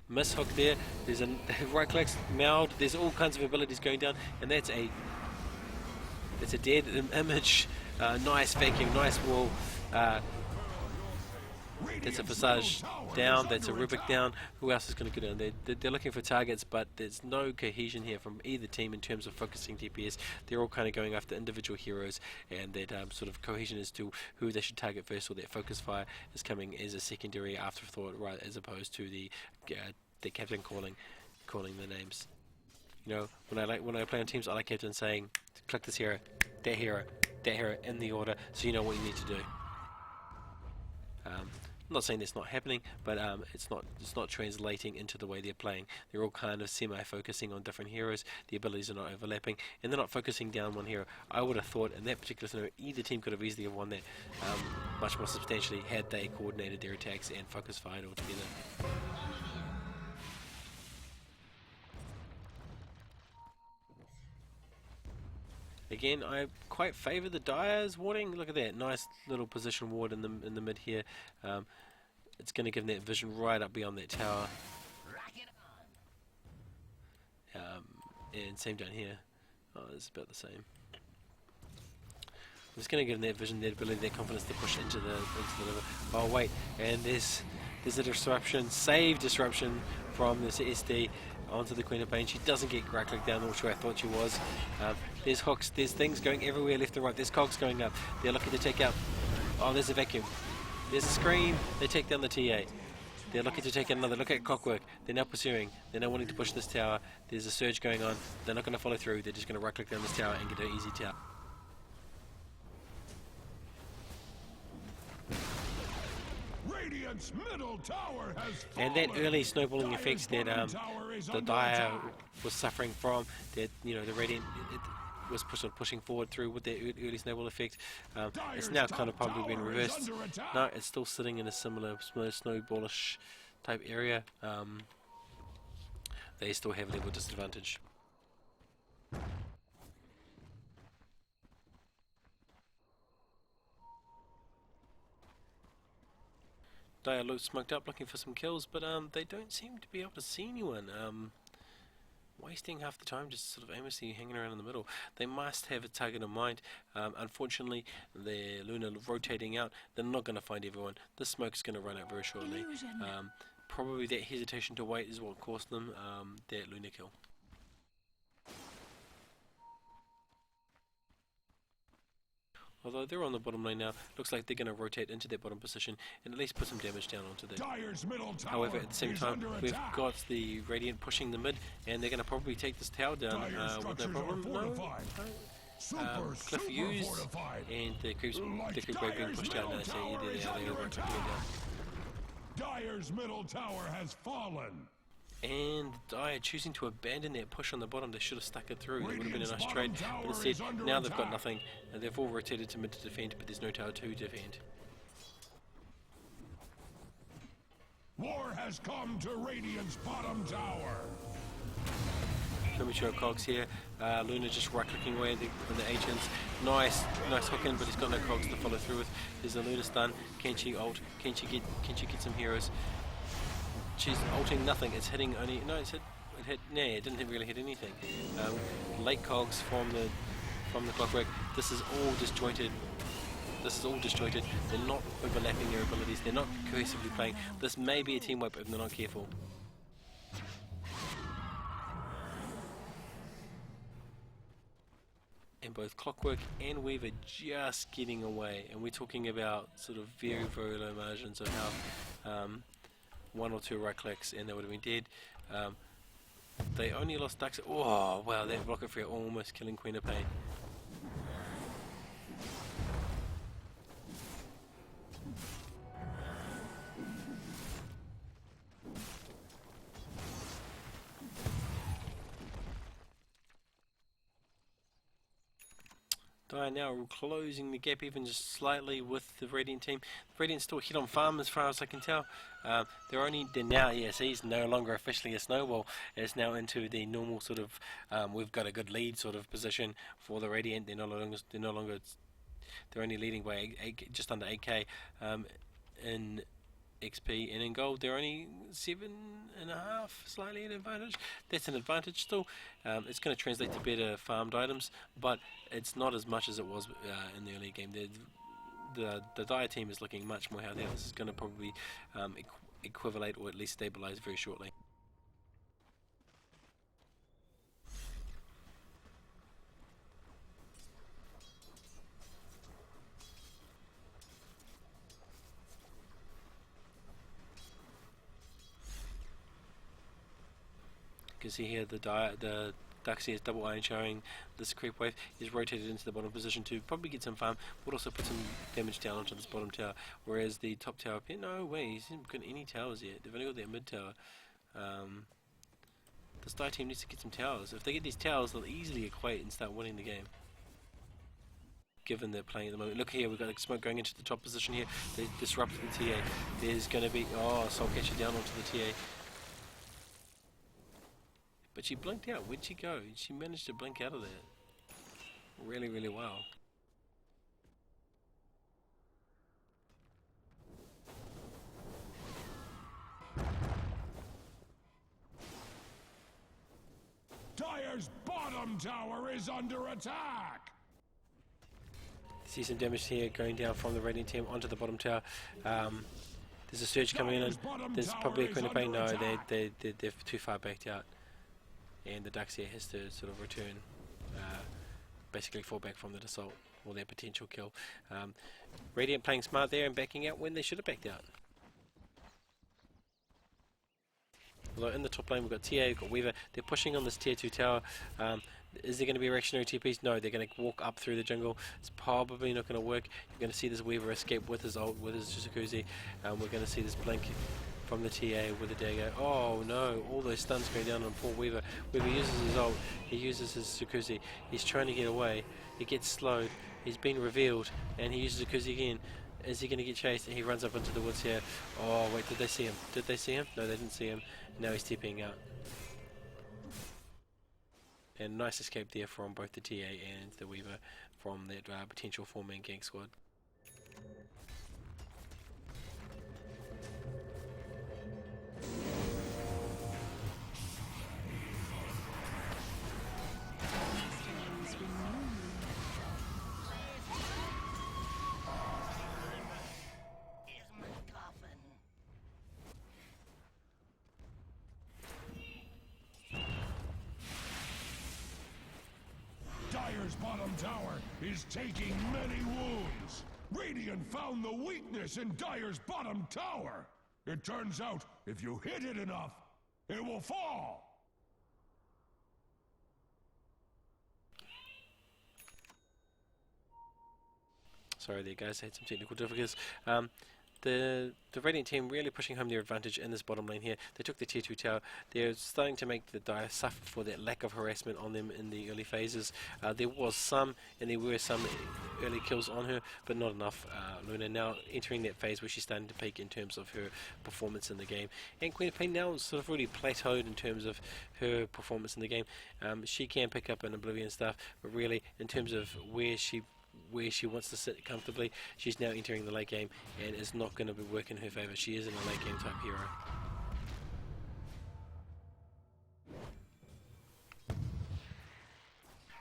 Miss hook there. There's a right clicks, mound. There's all kinds of abilities going down, and that's a dead image. Nice vacuum, nice wall. That's a Visage down, that's a Rubik down. Who else is going to go down? They're looking for targets, but there's no cohesion here from either team in terms of focusing DPS. They're all kind of going after individual heroes, and that sort of cohesion as to who they should target first, or that focus fire is coming as a secondary afterthought, right, as opposed to the captain calling the names. You know, when I play on teams, I like captain saying, click this hero, that hero, that hero in the order, so you know what you need to do. I'm not saying that's not happening, but it's not translating into the way they're playing. They're all kind of semi-focusing on different heroes. The abilities are not overlapping, and they're not focusing down one hero. I would have thought in that particular scenario, either team could have easily have won that much more substantially had they coordinated their attacks and focus fired all together. Again, I quite favour the Dire's warding. Look at that, nice little position ward in the mid here. It's going to give them that vision right up beyond that tower. And same down here. Oh, it's about the same. I'm just going to give them that vision, that ability, that confidence to push into the level. Oh wait, and there's a disruption, save disruption from this SD onto the Queen of Pain. She doesn't get right click down, which I thought she was. There's hooks, there's things going everywhere left and right. There's cogs going up. They're looking to take out. Oh, there's a vacuum. There's a screen. They take down the TA. They're looking to take another. Look at clockwork. They're now pursuing. They're now wanting to push this tower. There's a surge going on. They're not going to follow through. They're just going to right click down this tower and get an easy tower. Radiant's middle tower has fallen. And that early snowballing effects that the Dire was suffering from, that the Radiant was pushing forward through with that early snowball effect, it's now kind of probably been reversed. No, it's still sitting in a similar snowballish type area. They still have level disadvantage. Dire looks smoked up looking for some kills, but they don't seem to be able to see anyone. Wasting half the time just sort of aimlessly hanging around in the middle. They must have a target in mind. Unfortunately, the Luna rotating out, they're not going to find everyone. The smoke's going to run out very shortly. Probably that hesitation to wait is what cost them that Luna kill. Although they're on the bottom lane now, looks like they're going to rotate into their bottom position and at least put some damage down onto them. However, at the same time, we've got the Radiant pushing the mid, and they're going to probably take this tower down with no problem. No. Cliff used, and the creep wave being pushed out now, so either they are going to down. Dire's middle tower has fallen. And Dire choosing to abandon that push on the bottom. They should have stuck it through. It would have been a nice trade. But instead, now they've got nothing. And they've all rotated to mid to defend, but there's no tower to defend. War has come to Radiant's bottom tower. Premature cogs here. Luna just right clicking away on the agents. Nice hook in, but he's got no cogs to follow through with. There's a Luna stun. Can she ult? Can she get some heroes? She's ulting nothing. It's hitting only. No, it hit. Nah, it didn't really hit anything. Late cogs from the clockwork. This is all disjointed. They're not overlapping their abilities. They're not cohesively playing. This may be a team wipe if they're not careful. And both Clockwork and Weaver just getting away, and we're talking about sort of very, very low margins of how one or two right clicks and they would have been dead. They only lost Ducks. Oh wow, that blocker free almost killing Queen of Pain. Dire now closing the gap even just slightly with the Radiant team. The Radiant still hit on farm as far as I can tell. They're now, yes, he's no longer officially a snowball. It's now into the normal sort of, we've got a good lead sort of position for the Radiant. They're no longer, they're only leading by just under 8k in XP, and in gold they're only 7.5, slightly an advantage. That's an advantage still. It's going to translate to better farmed items, but it's not as much as it was in the earlier game. The Dire team is looking much more healthy. This is going to probably equivalate or at least stabilize very shortly. You can see here the Duxie is double iron showing this creep wave is rotated into the bottom position to probably get some farm, but also put some damage down onto this bottom tower, whereas the top tower, no way, he hasn't got any towers yet. They've only got their mid tower. The Sty team needs to get some towers. If they get these towers, they'll easily equate and start winning the game, given they're playing at the moment. Look here, we've got like smoke going into the top position here. They disrupted the TA. There's going to be, Soul Catcher down onto the TA. But she blinked out. Where'd she go? She managed to blink out of there really, really well. Dire's bottom tower is under attack! See some damage here going down from the Radiant team onto the bottom tower. There's a surge coming in. There's probably a Queen of Pain. No, they're too far backed out. And the Duxia has to sort of return, basically fall back from the assault or their potential kill. Radiant playing smart there and backing out when they should have backed out. Although in the top lane we've got TA, we've got Weaver. They're pushing on this tier 2 tower. Is there going to be reactionary TPs? No, they're going to walk up through the jungle. It's probably not going to work. You're going to see this Weaver escape with his ult, with his jacuzzi. We're going to see this blink from the TA with the dagger. Oh no, all those stuns going down on poor Weaver. Weaver uses his ult, he uses his jacuzzi, he's trying to get away, he gets slowed, he's been revealed, and he uses jacuzzi again. Is he going to get chased? And he runs up into the woods here. Oh wait, did they see him? Did they see him? No, they didn't see him. Now he's TPing out. And nice escape there from both the TA and the Weaver from that potential 4-man gank squad. Dire's bottom tower is taking many wounds. Radiant found the weakness in Dire's bottom tower. It turns out, if you hit it enough, it will fall. Sorry there guys, I had some technical difficulties. The Radiant team really pushing home their advantage in this bottom lane here. They took the tier 2 tower. They're starting to make the Dire suffer for that lack of harassment on them in the early phases. There was some, and there were some early kills on her, but not enough. Luna now entering that phase where she's starting to peak in terms of her performance in the game. And Queen of Pain now sort of really plateaued in terms of her performance in the game. She can pick up an Oblivion stuff, but really in terms of where she wants to sit comfortably, she's now entering the late game and is not going to be working in her favour. She isn't a late game type hero.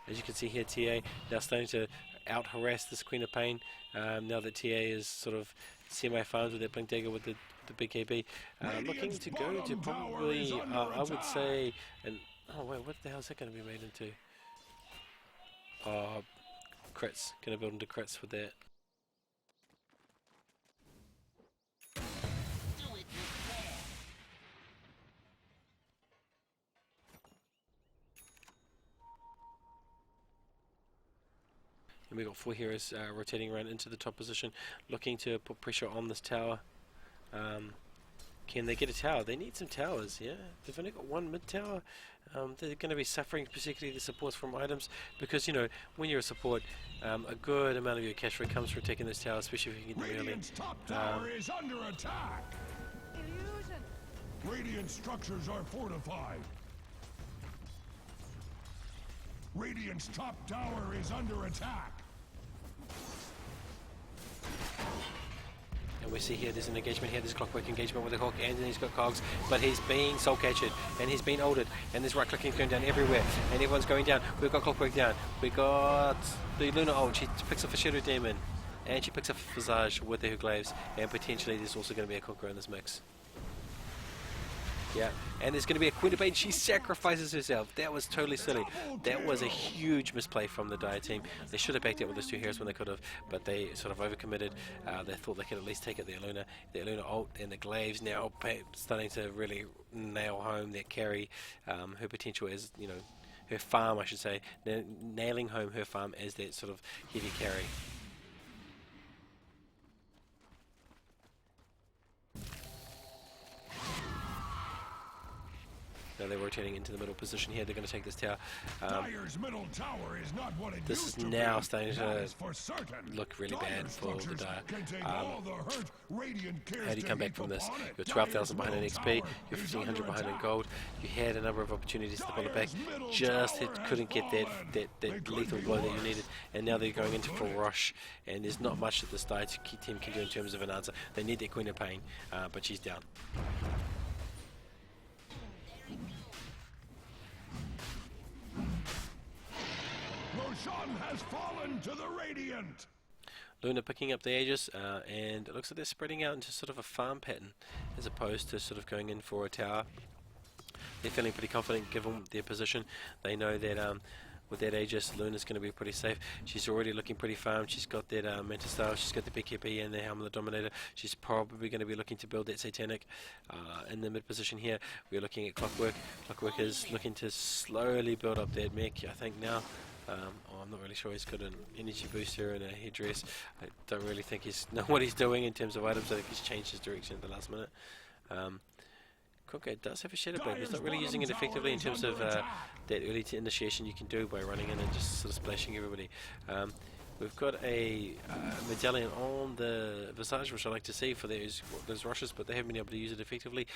As you can see here, TA now starting to out harass this Queen of Pain. Now that TA is sort of semi-farmed with that Blink Dagger with the big KB. Looking to go to probably, I would say, oh wait, what the hell is that going to be made into? crits. Going to build into crits with that. And we've got 4 heroes rotating around into the top position, looking to put pressure on this tower. Can they get a tower? They need some towers, yeah. They've only got 1 mid tower. They're going to be suffering, particularly the supports from items, because, you know, when you're a support, a good amount of your cash flow comes from taking those towers, especially if you can get them early. Radiant's top tower is under attack. Illusion. Radiant structures are fortified. Radiant's top tower is under attack. And we see here there's an engagement here, there's clockwork engagement with the hook, and then he's got cogs, but he's being soul captured, and he's been ulted, and there's right clicking going down everywhere, and everyone's going down. We've got clockwork down, we got the Luna ult, she picks up a Shadow Demon, and she picks up a Visage with the Glaives, and potentially there's also going to be a Conqueror in this mix. Yeah, and there's going to be a Queen of Pain. She sacrifices herself. That was totally silly. That was a huge misplay from the Dire team. They should have backed out with those 2 heroes when they could have, but they sort of overcommitted. They thought they could at least take it. The Luna ult, and the Glaives now starting to really nail home that carry. Her potential as, you know, her farm, I should say, nailing home her farm as that sort of heavy carry. Now they're rotating into the middle position here. They're going to take this tower. Dire's middle tower is not what it This used is to now be. starting That to is for certain. look really bad for the Dire. Can take all the hurt Radiant cares How do you to come back heap from this? upon it. You're 12,000 Dire's behind in middle XP, tower you're is 1,500 under behind in attack. gold. You had a number of opportunities to pull it back, Dire's middle just tower couldn't get has that They could lethal be blow that you worse. needed, and now they're going into full Could it? rush, and there's not much that this Dire team can do in terms of an answer. They need their Queen of Pain, but she's down. Roshan has fallen to the Radiant. Luna picking up the Aegis, and it looks like they're spreading out into sort of a farm pattern, as opposed to sort of going in for a tower. They're feeling pretty confident given their position. They know that with that Aegis, Luna's going to be pretty safe. She's already looking pretty farmed. She's got that Manta Style, she's got the BKB and the Helm of the Dominator. She's probably going to be looking to build that Satanic. In the mid position here, we're looking at Clockwork. Clockwork is looking to slowly build up that mech, I think now. I'm not really sure. He's got an energy booster and a headdress. I don't really think he's know what he's doing in terms of items. I think he's changed his direction at the last minute. Conquer does have a Shadow Blade. He's not really using it effectively in terms of that early initiation you can do by running in and just sort of splashing everybody. We've got a medallion on the Visage, which I like to see for those rushes, but they haven't been able to use it effectively.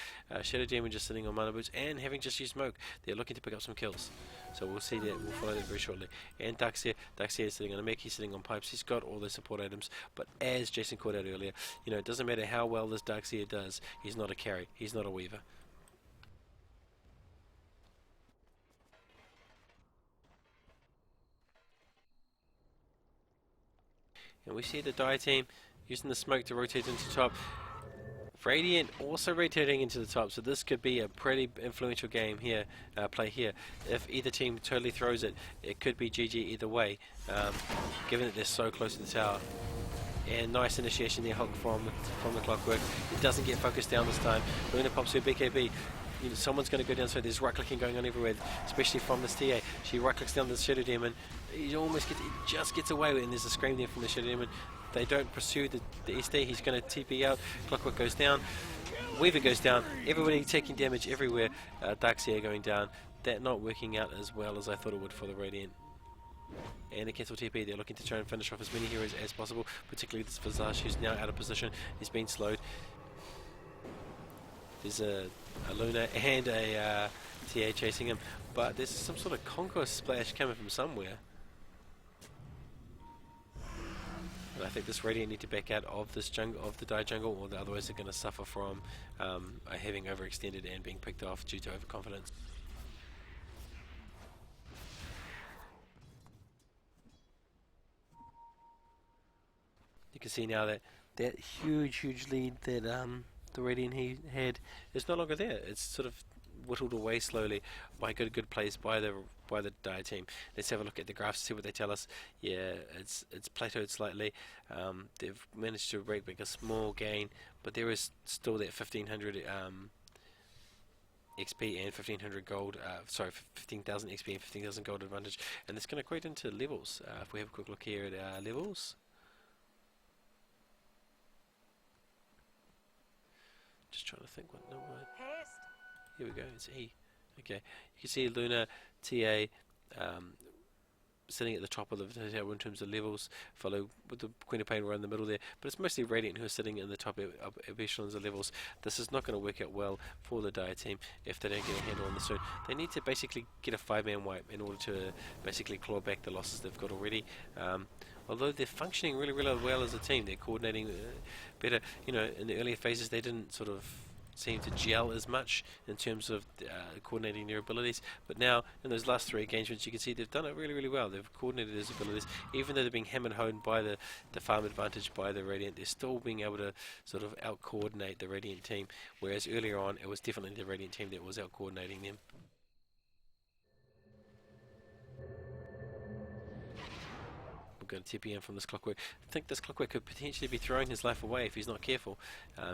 Shadow Demon just sitting on mana boots and having just used smoke. They're looking to pick up some kills. So we'll see that, we'll follow that very shortly. And Darkseer is sitting on a mech, he's sitting on pipes, he's got all the support items, but as Jason called out earlier, you know, it doesn't matter how well this Darkseer does, he's not a carry, he's not a weaver. And we see the Dire team using the smoke to rotate into top. Radiant also rotating into the top, so this could be a pretty influential game here, play here. If either team totally throws it, it could be GG either way, given that they're so close to the tower. And nice initiation there, Hulk from the Clockwork. It doesn't get focused down this time. Luna pops her BKB. You know, someone's going to go down, so there's right clicking going on everywhere, especially from this TA. She right clicks down the Shadow Demon. He just gets away with it, and there's a scream there from the Shadow Demon. They don't pursue the SD. He's going to TP out. Clockwork goes down. Weaver goes down. Everybody taking damage everywhere. Darkseer going down. That not working out as well as I thought it would for the Radiant. And a cancel TP. They're looking to try and finish off as many heroes as possible, particularly this Visage, who's now out of position. He's been slowed. There's a Luna and a TA chasing him, but there's some sort of Conquest splash coming from somewhere. And I think this Radiant need to back out of this jungle, of the Dire jungle, or otherwise they're going to suffer from having overextended and being picked off due to overconfidence. You can see now that that huge lead that the Radiant he had is no longer there. It's sort of whittled away slowly by good plays by the by the Dire team. Let's have a look at the graphs, see what they tell us. Yeah, it's plateaued slightly. They've managed to make a small gain, but there is still that 1500 XP and 1500 gold, sorry, 15,000 XP and 15,000 gold advantage, and it's going to equate into levels. If we have a quick look here at our levels, just trying to think what number. Here we go, it's E. Okay, you can see Luna, TA, sitting at the top of the table in terms of levels, followed with the Queen of Pain right in the middle there, but it's mostly Radiant who are sitting in the top echelons of levels. This is not going to work out well for the Dire team if they don't get a handle on this soon. They need to basically get a 5-man wipe in order to basically claw back the losses they've got already. Although they're functioning really, really well as a team, they're coordinating better. You know, in the earlier phases they didn't sort of seem to gel as much in terms of coordinating their abilities, but now in those last 3 engagements you can see they've done it really, really well. They've coordinated those abilities, even though they're being hammered home by the farm advantage by the Radiant. They're still being able to sort of out coordinate the Radiant team, whereas earlier on it was definitely the Radiant team that was out coordinating them. Going to TP in from this Clockwork. I think this Clockwork could potentially be throwing his life away if he's not careful.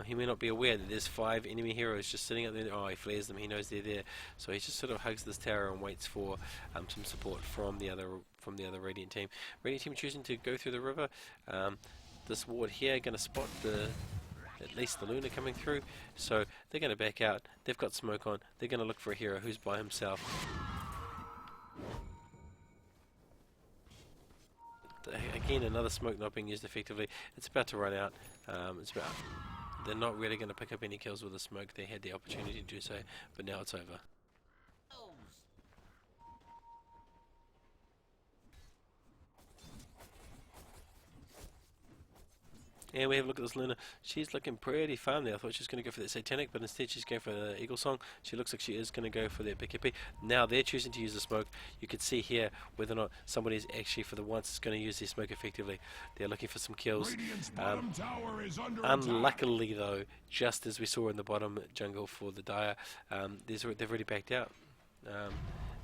He may not be aware that there's 5 enemy heroes just sitting up there. Oh, he flares them. He knows they're there, so he just sort of hugs this tower and waits for some support from the other Radiant team. Radiant team choosing to go through the river. This ward here going to spot at least the Luna coming through, so they're going to back out. They've got smoke on. They're going to look for a hero who's by himself. Again, another smoke not being used effectively. It's about to run out. They're not really going to pick up any kills with the smoke. They had the opportunity to do so, but now it's over. And we have a look at this Luna. She's looking pretty farm there. I thought she was going to go for that Satanic, but instead she's going for the Eagle Song. She looks like she is going to go for that BKP. Now they're choosing to use the smoke. You can see here whether or not somebody's actually, for the once, is going to use their smoke effectively. They're looking for some kills. Unluckily, though, just as we saw in the bottom jungle for the Dire, they've already backed out.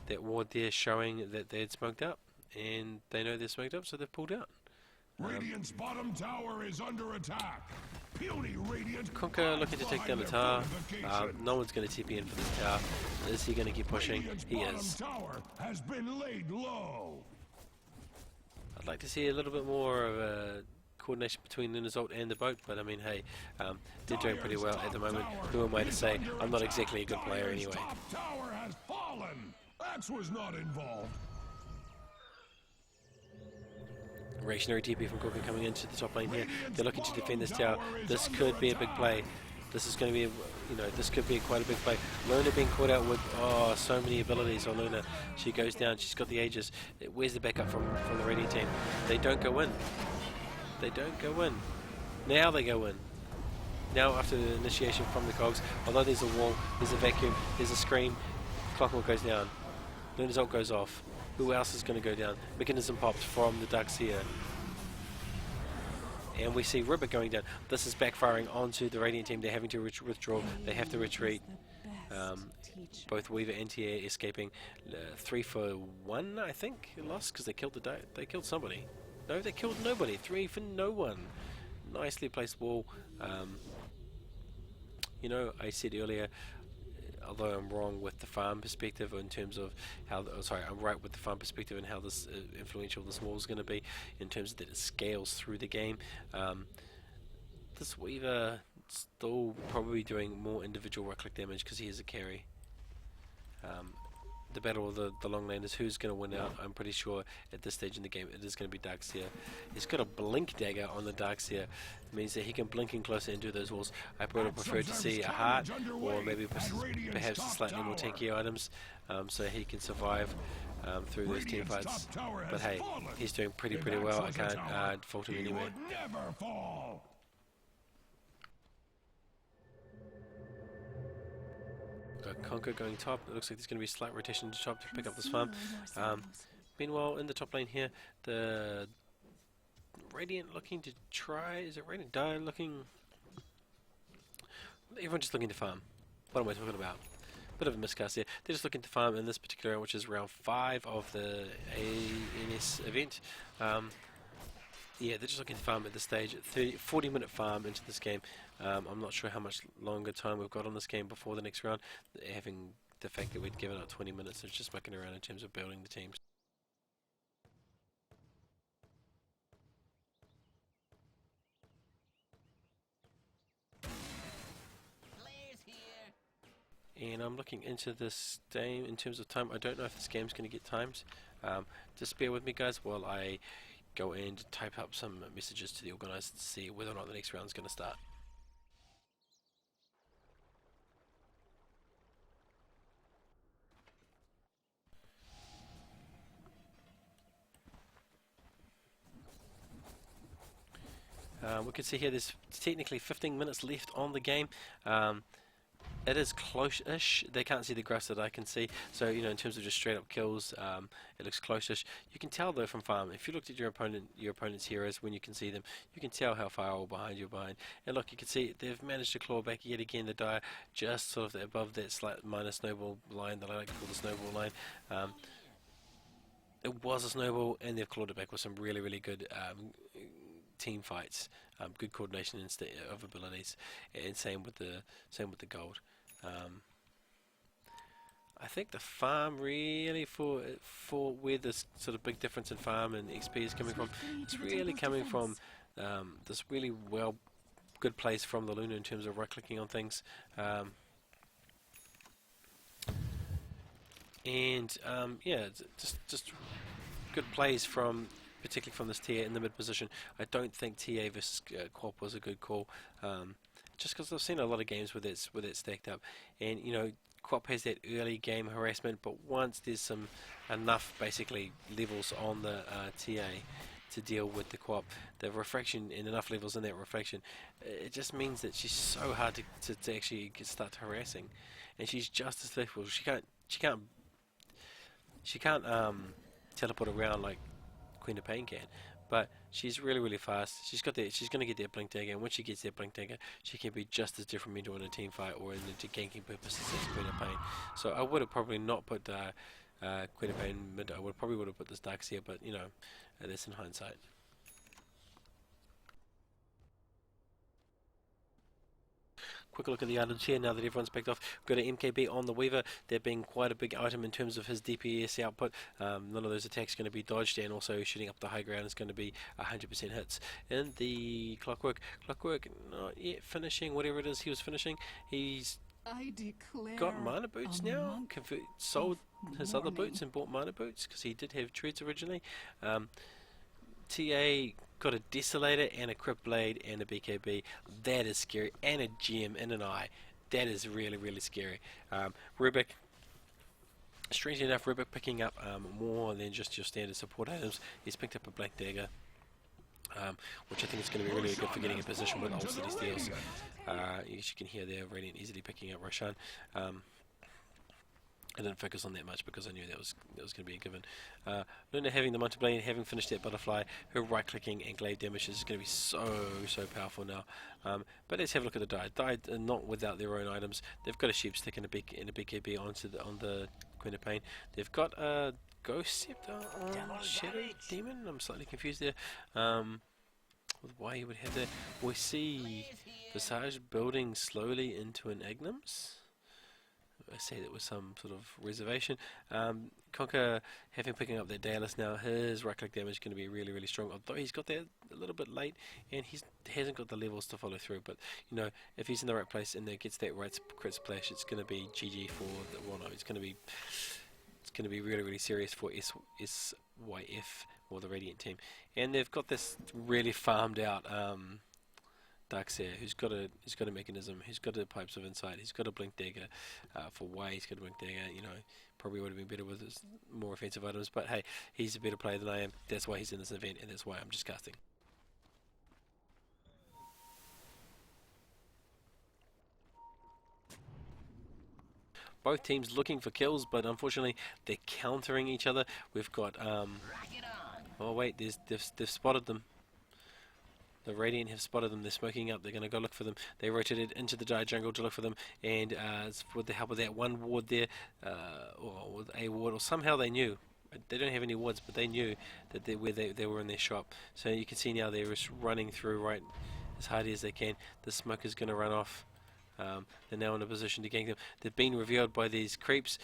That ward there showing that they had smoked up, and they know they're smoked up, so they've pulled out. Radiant's bottom tower is under attack. Puny Radiant. Conker looking to take down the tower. No one's going to TP in for this tower. Is he going to keep pushing? He is. Tower has been laid low. I'd like to see a little bit more of a coordination between Luna's ult and the boat, but I mean, hey, they're doing pretty well at the moment. Who am I to say? I'm not exactly a good player anyway. Top tower has fallen. Axe was not involved. Reactionary TP from Cooker coming into the top lane here. They're looking to defend this tower. This could be a big play. This is going to be, this could be quite a big play. Luna being caught out with, so many abilities on Luna. She goes down. She's got the Aegis. Where's the backup from the Radiant team? They don't go in. They don't go in. Now they go in. Now after the initiation from the cogs, although there's a wall, there's a vacuum, there's a scream, Clockwork goes down. Luna's ult goes off. Who else is going to go down? Mechanism popped from the Ducks here. And we see Ribbit going down. This is backfiring onto the Radiant team. They're having to withdraw. They have to retreat. Both Weaver and TA escaping. 3 for 1, I think, lost because they killed they killed somebody. No, they killed nobody. 3 for no one. Nicely placed wall. I said earlier, although I'm wrong with the farm perspective in terms of how, I'm right with the farm perspective and how this influential this wall is going to be in terms of that it scales through the game. This Weaver still probably doing more individual right-click damage because he is a carry. The battle of the long laners, who's going to win out? I'm pretty sure at this stage in the game it is going to be Darkseer. He's got a blink dagger on the Darkseer. It means that he can blink in closer and do those walls. I would have preferred to see a heart or maybe perhaps slightly more tanky items so he can survive through those team fights. But hey, he's doing pretty well. I can't fault him anywhere. Got Conker going top. It looks like there's going to be a slight rotation to top to pick up this farm. Meanwhile, in the top lane here, the Radiant looking to try. Is it Radiant? Dire looking. Everyone just looking to farm. What am I talking about? bit of a miscast there. They're just looking to farm in this particular round, which is round 5 of the ANS event. Yeah, they're just looking to farm at this stage. 40-minute farm into this game. I'm not sure how much longer time we've got on this game before the next round. Having the fact that we'd given out 20 minutes, it's just mucking around in terms of building the teams. And I'm looking into this game in terms of time. I don't know if this game's going to get times. Just bear with me, guys, while I go and type up some messages to the organisers to see whether or not the next round is going to start. We can see here there's technically 15 minutes left on the game. It is close-ish. They can't see the graphs that I can see, so you know, in terms of just straight up kills, it looks close-ish. You can tell though from farm, if you looked at your opponent's heroes when you can see them, you can tell how far all behind you're behind. And look, you can see they've managed to claw back yet again. The Dire just sort of above that slight minor snowball line that I like to call the snowball line. It was a snowball, and they've clawed it back with some really, really good team fights, good coordination of abilities, and same with the gold. I think the farm really for where this sort of big difference in farm and XP is coming from, it's really coming from this really good place from the Luna in terms of right clicking on things, and yeah, just good plays from particularly from this TA in the mid position. I don't think TA versus Quap was a good call, just because I've seen a lot of games where it's stacked up, and you know, Quap has that early game harassment, but once there's enough basically levels on the TA to deal with the Quap, the refraction and enough levels in that refraction, it just means that she's so hard to actually start harassing, and she's just as flexible. She can't teleport around like Queen of Pain can, but she's really, really fast. She's going to get that blink dagger, and when she gets that blink dagger, she can be just as detrimental in a team fight or in the ganking purposes as Queen of Pain. So I would have probably not put Queen of Pain mid. I probably would have put this Darkseer, but you know, that's in hindsight. Quick look at the items here now that everyone's picked off. We've got an MKB on the Weaver. There being quite a big item in terms of his DPS output. None of those attacks going to be dodged, and also shooting up the high ground is going to be 100% hits. And the Clockwork not yet finishing whatever it is he was finishing. He's got mana boots now. Sold his other boots and bought mana boots because he did have treads originally. TA got a Desolator and a Crypt Blade and a BKB. That is scary. And a gem and an eye. That is really, really scary. Rubik, strangely enough, Rubik picking up more than just your standard support items. He's picked up a Black Dagger, which I think is going to be really good for getting in position with Ultimate Steals. As you can hear there, Radiant easily picking up Roshan. I didn't focus on that much because I knew that was going to be a given. Luna having the multi-blade, having finished that butterfly, her right-clicking and glaive damage is going to be so powerful now. But let's have a look at the Dire. Dire are not without their own items. They've got a sheep stick and a BKB on the Queen of Pain. They've got a Ghost Scepter on Shadow Demon. I'm slightly confused there. With why you would have that. We see Visage building slowly into an Ignims. I say that with some sort of reservation. Conker picking up that Daedalus now, his right click damage is going to be really, really strong. Although he's got that a little bit late, and he hasn't got the levels to follow through. But you know, if he's in the right place and gets that right crit splash, it's going to be GG for the Wano. It's going to be really, really serious for SYF or the Radiant team. And they've got this really farmed out Darkseer, who's got a mechanism, who's got a Pipes of Insight, he's got a Blink Dagger. For why he's got a Blink Dagger, you know, probably would have been better with his more offensive items, but hey, he's a better player than I am. That's why he's in this event, and that's why I'm just casting. Both teams looking for kills, but unfortunately they're countering each other. We've got oh wait, they've spotted them. The Radiant have spotted them. They're smoking up. They're going to go look for them. They rotated into the Dire jungle to look for them, and with the help of that one ward there, or with a ward, or somehow they knew. They don't have any wards, but they knew that they were in their shop. So you can see now they're just running through right as hard as they can. The smoke is going to run off. They're now in a position to gank them. They've been revealed by these creeps.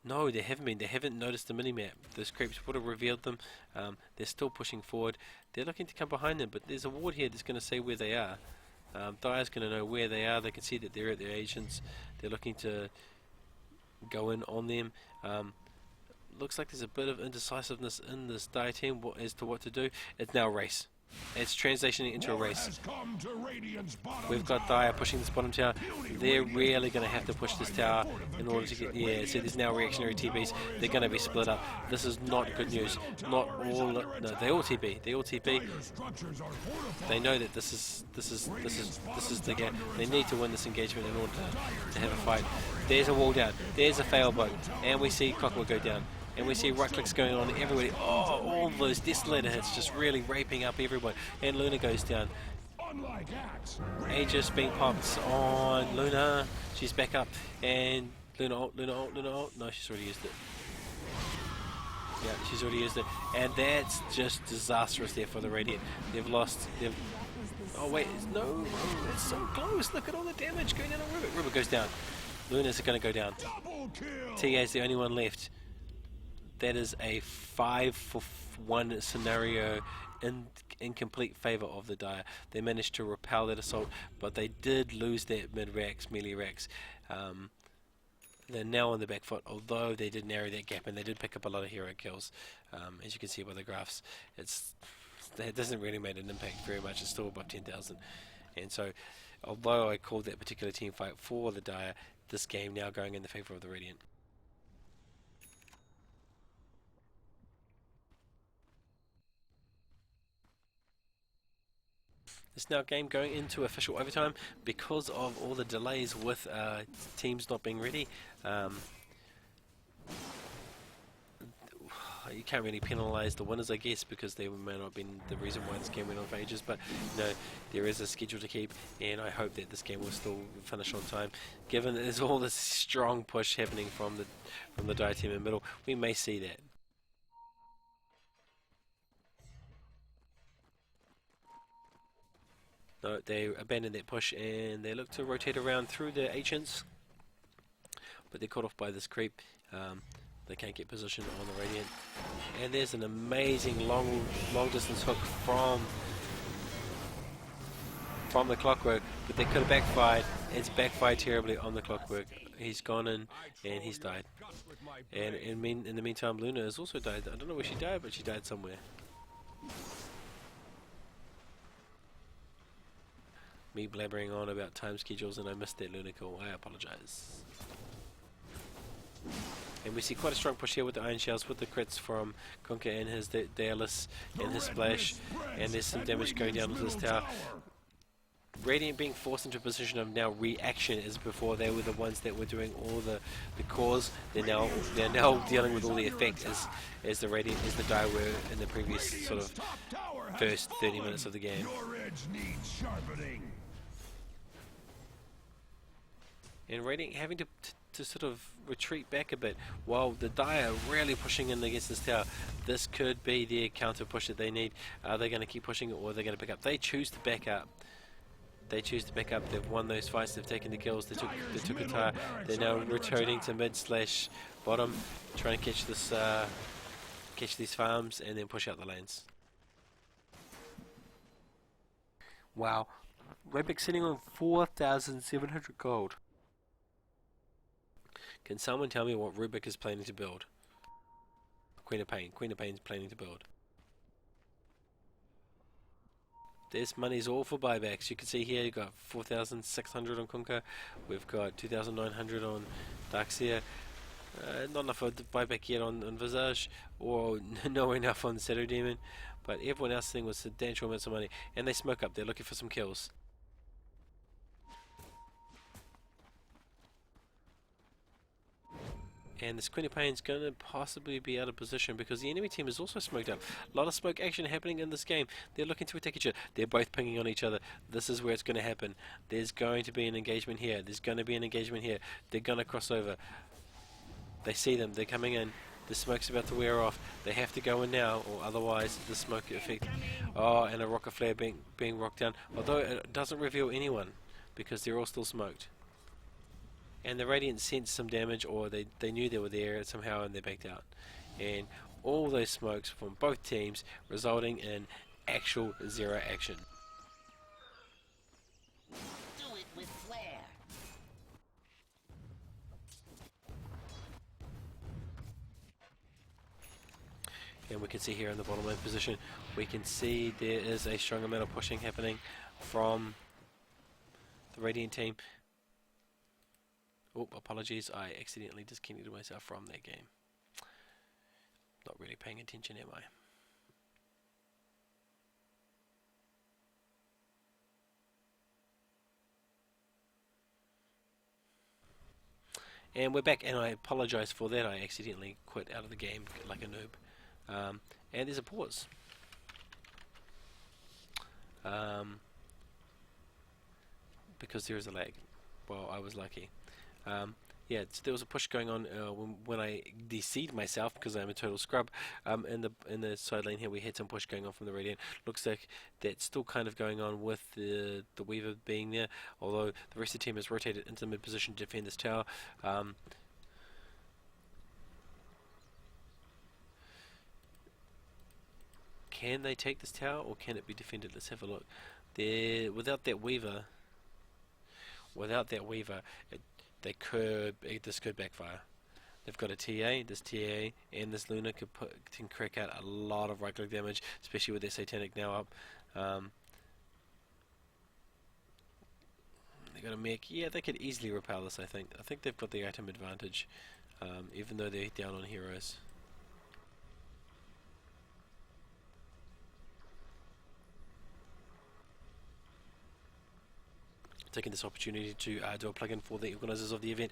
No, they haven't been. They haven't noticed the minimap. Those creeps would have revealed them. They're still pushing forward. They're looking to come behind them, but there's a ward here that's going to say where they are. Dire's going to know where they are. They can see that they're at their agents. They're looking to go in on them. Looks like there's a bit of indecisiveness in this Dire team as to what to do. It's now a race. It's transitioning into a race. We've got Dire pushing this bottom tower. They're really going to have to push this tower in order to get... Yeah, so there's now reactionary TPs. They're going to be split up. This is not good news. Not all... No, they all TP. They all TP. They know that this is the game. They need to win this engagement in order to have a fight. There's a wall down. There's a fail boat. And we see Clockwork go down. And we see right clicks going on everybody. Oh, all those Desolator hits just really raping up everyone. And Luna goes down. Aegis being popped on Luna. She's back up. And Luna ult, Luna ult, Luna ult. No, she's already used it. Yeah, she's already used it. And that's just disastrous there for the Radiant. They've lost. Oh, wait. No. It's so close. Look at all the damage going down on Rubik. Rubik goes down. Luna's going to go down. TA's the only one left. That is a 5-for-1 scenario in complete favour of the Dire. They managed to repel that assault, but they did lose that mid-racks, melee racks. They're now on the back foot, although they did narrow that gap and they did pick up a lot of hero kills. As you can see by the graphs, that doesn't really make an impact very much. It's still above 10,000. And so, although I called that particular team fight for the Dire, this game now going in the favour of the Radiant. This now game going into official overtime because of all the delays with teams not being ready. You can't really penalise the winners, I guess, because they may not have been the reason why this game went on for ages. But there is a schedule to keep, and I hope that this game will still finish on time. Given that there's all this strong push happening from the Dire team in the middle, we may see that. No, they abandoned that push and they look to rotate around through the agents, but they're caught off by this creep. They can't get position on the Radiant, and there's an amazing long distance hook from the Clockwork, but they could have backfired. It's backfired terribly on the Clockwork. He's gone in and he's died. And in the meantime, Luna has also died. I don't know where she died, but she died somewhere. Me blabbering on about time schedules and I missed that Luna call. I apologize. And we see quite a strong push here with the Iron Shells, with the crits from Kunkka and his Daedalus and his splash, and there's some damage going down to this tower. Radiant being forced into a position of now reaction, as before they were the ones that were doing all the cause. They're now dealing with all the effect as the Radiant, as the Dire were in the previous sort of first 30 minutes of the game. And Radiant having to sort of retreat back a bit while the Dire are really pushing in against this tower. This could be their counter push that they need. Are they going to keep pushing or are they going to pick up? They choose to back up. They choose to back up. They've won those fights. They've taken the kills. They took a tower. They're now returning to mid/bottom, trying to catch this catch these farms and then push out the lanes. Wow, Rubik sitting on 4,700 gold. Can someone tell me what Rubik is planning to build? Queen of Pain. Queen of Pain's planning to build. This money's all for buybacks. You can see here you've got 4,600 on Kunkka. We've got 2,900 on Darkseer. Not enough for the buyback yet on Visage, or no enough on Shadow Demon. But everyone else thing was substantial amounts of money. And they smoke up. They're looking for some kills. And this Quinnipine's going to possibly be out of position because the enemy team is also smoked up. A lot of smoke action happening in this game. They're looking to attack each other. They're both pinging on each other. This is where it's going to happen. There's going to be an engagement here. There's going to be an engagement here. They're going to cross over. They see them. They're coming in. The smoke's about to wear off. They have to go in now, or otherwise the smoke effect. Oh, and a rocket flare being rocked down. Although it doesn't reveal anyone because they're all still smoked. And the Radiant sensed some damage, or they knew they were there somehow, and they backed out. And all those smokes from both teams resulting in actual zero action. Do it with flair. And we can see here in the bottom lane position, we can see there is a strong amount of pushing happening from the Radiant team. Oh, apologies, I accidentally disconnected myself from that game. Not really paying attention, am I? And we're back, and I apologize for that. I accidentally quit out of the game like a noob. And there's a pause. Because there is a lag. Well, I was lucky. Yeah, so there was a push going on when I de-seed myself because I'm a total scrub. In the side lane here, we had some push going on from the Radiant. Looks like that's still kind of going on with the Weaver being there, although the rest of the team has rotated into mid position to defend this tower. Can they take this tower, or can it be defended? Let's have a look. There, without that Weaver, this could backfire. They've got a TA, this TA, and this Luna can crack out a lot of right-click damage, especially with their Satanic now up. They got a mech. Yeah, they could easily repel this. I think they've got the item advantage, even though they're down on heroes. Taking this opportunity to do a plugin for the organisers of the event.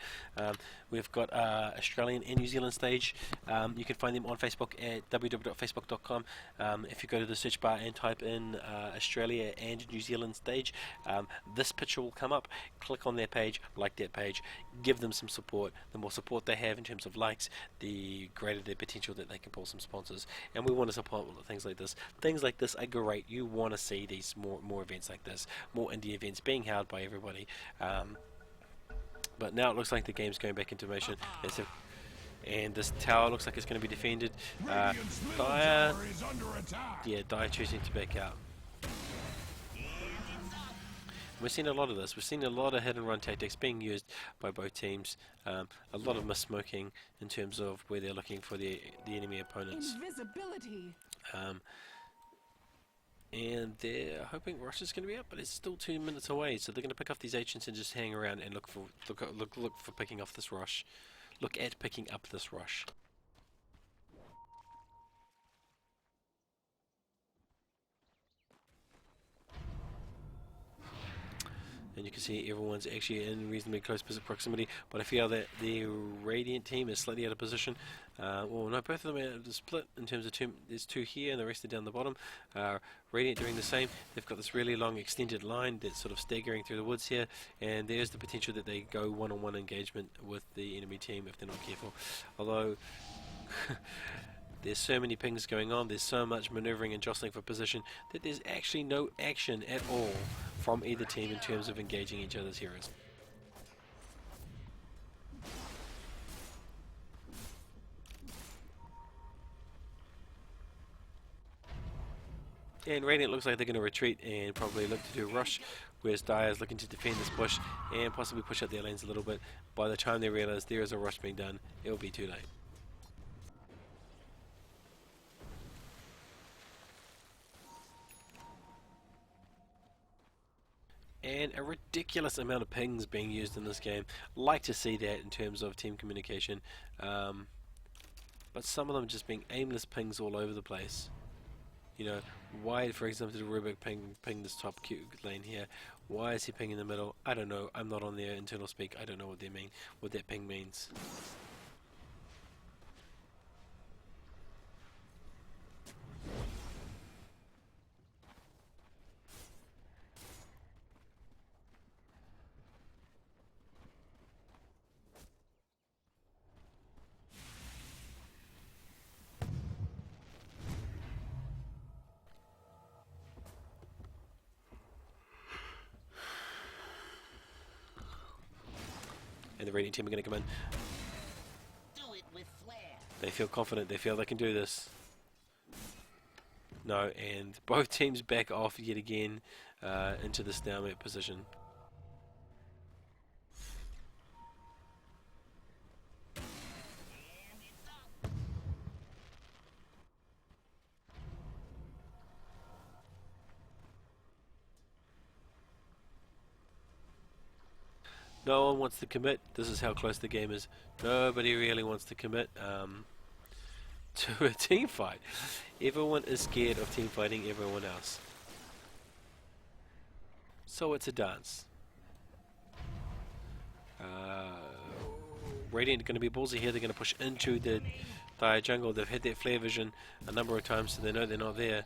We've got Australian and New Zealand stage. You can find them on Facebook at www.facebook.com. If you go to the search bar and type in Australia and New Zealand stage, this picture will come up. Click on their page, like that page, give them some support. The more support they have in terms of likes, the greater their potential that they can pull some sponsors. And we want to support things like this. Things like this are great. You want to see these more events like this, more indie events being held by everybody. But now it looks like the game's going back into motion. And this tower looks like it's going to be defended. Dire choosing to back out. We've seen a lot of this. We've seen a lot of hit and run tactics being used by both teams. A lot of mis-smoking in terms of where they're looking for the enemy opponents. Invisibility. And they're hoping Rush is going to be up, but it's still 2 minutes away, so they're going to pick off these agents and just hang around and look for picking off this Rush. Look at picking up this Rush. And you can see everyone's actually in reasonably close proximity, but I feel that the Radiant team is slightly out of position. Well, no, both of them are split in terms of there's two here and the rest are down the bottom. Radiant doing the same. They've got this really long extended line that's sort of staggering through the woods here, and there's the potential that they go one-on-one engagement with the enemy team if they're not careful. Although there's so many pings going on, there's so much maneuvering and jostling for position that there's actually no action at all from either team in terms of engaging each other's heroes. And Radiant looks like they're going to retreat and probably look to do a rush, whereas Dire is looking to defend this push and possibly push up their lanes a little bit. By the time they realise there is a rush being done, it will be too late. And a ridiculous amount of pings being used in this game. Like to see that in terms of team communication, but some of them just being aimless pings all over the place. You know, why, for example, did Rubik ping this top Q lane here? Why is he pinging in the middle? I don't know. I'm not on their internal speak. I don't know what they mean. What that ping means. Radiant team are going to come in. Do it with flair. They feel confident. They feel they can do this. No, and both teams back off yet again into the stalemate position. No one wants to commit. This is how close the game is. Nobody really wants to commit to a team fight. Everyone is scared of team fighting everyone else. So it's a dance. Radiant are going to be ballsy here. They're going to push into the Dire jungle. They've had that flare vision a number of times, so they know they're not there.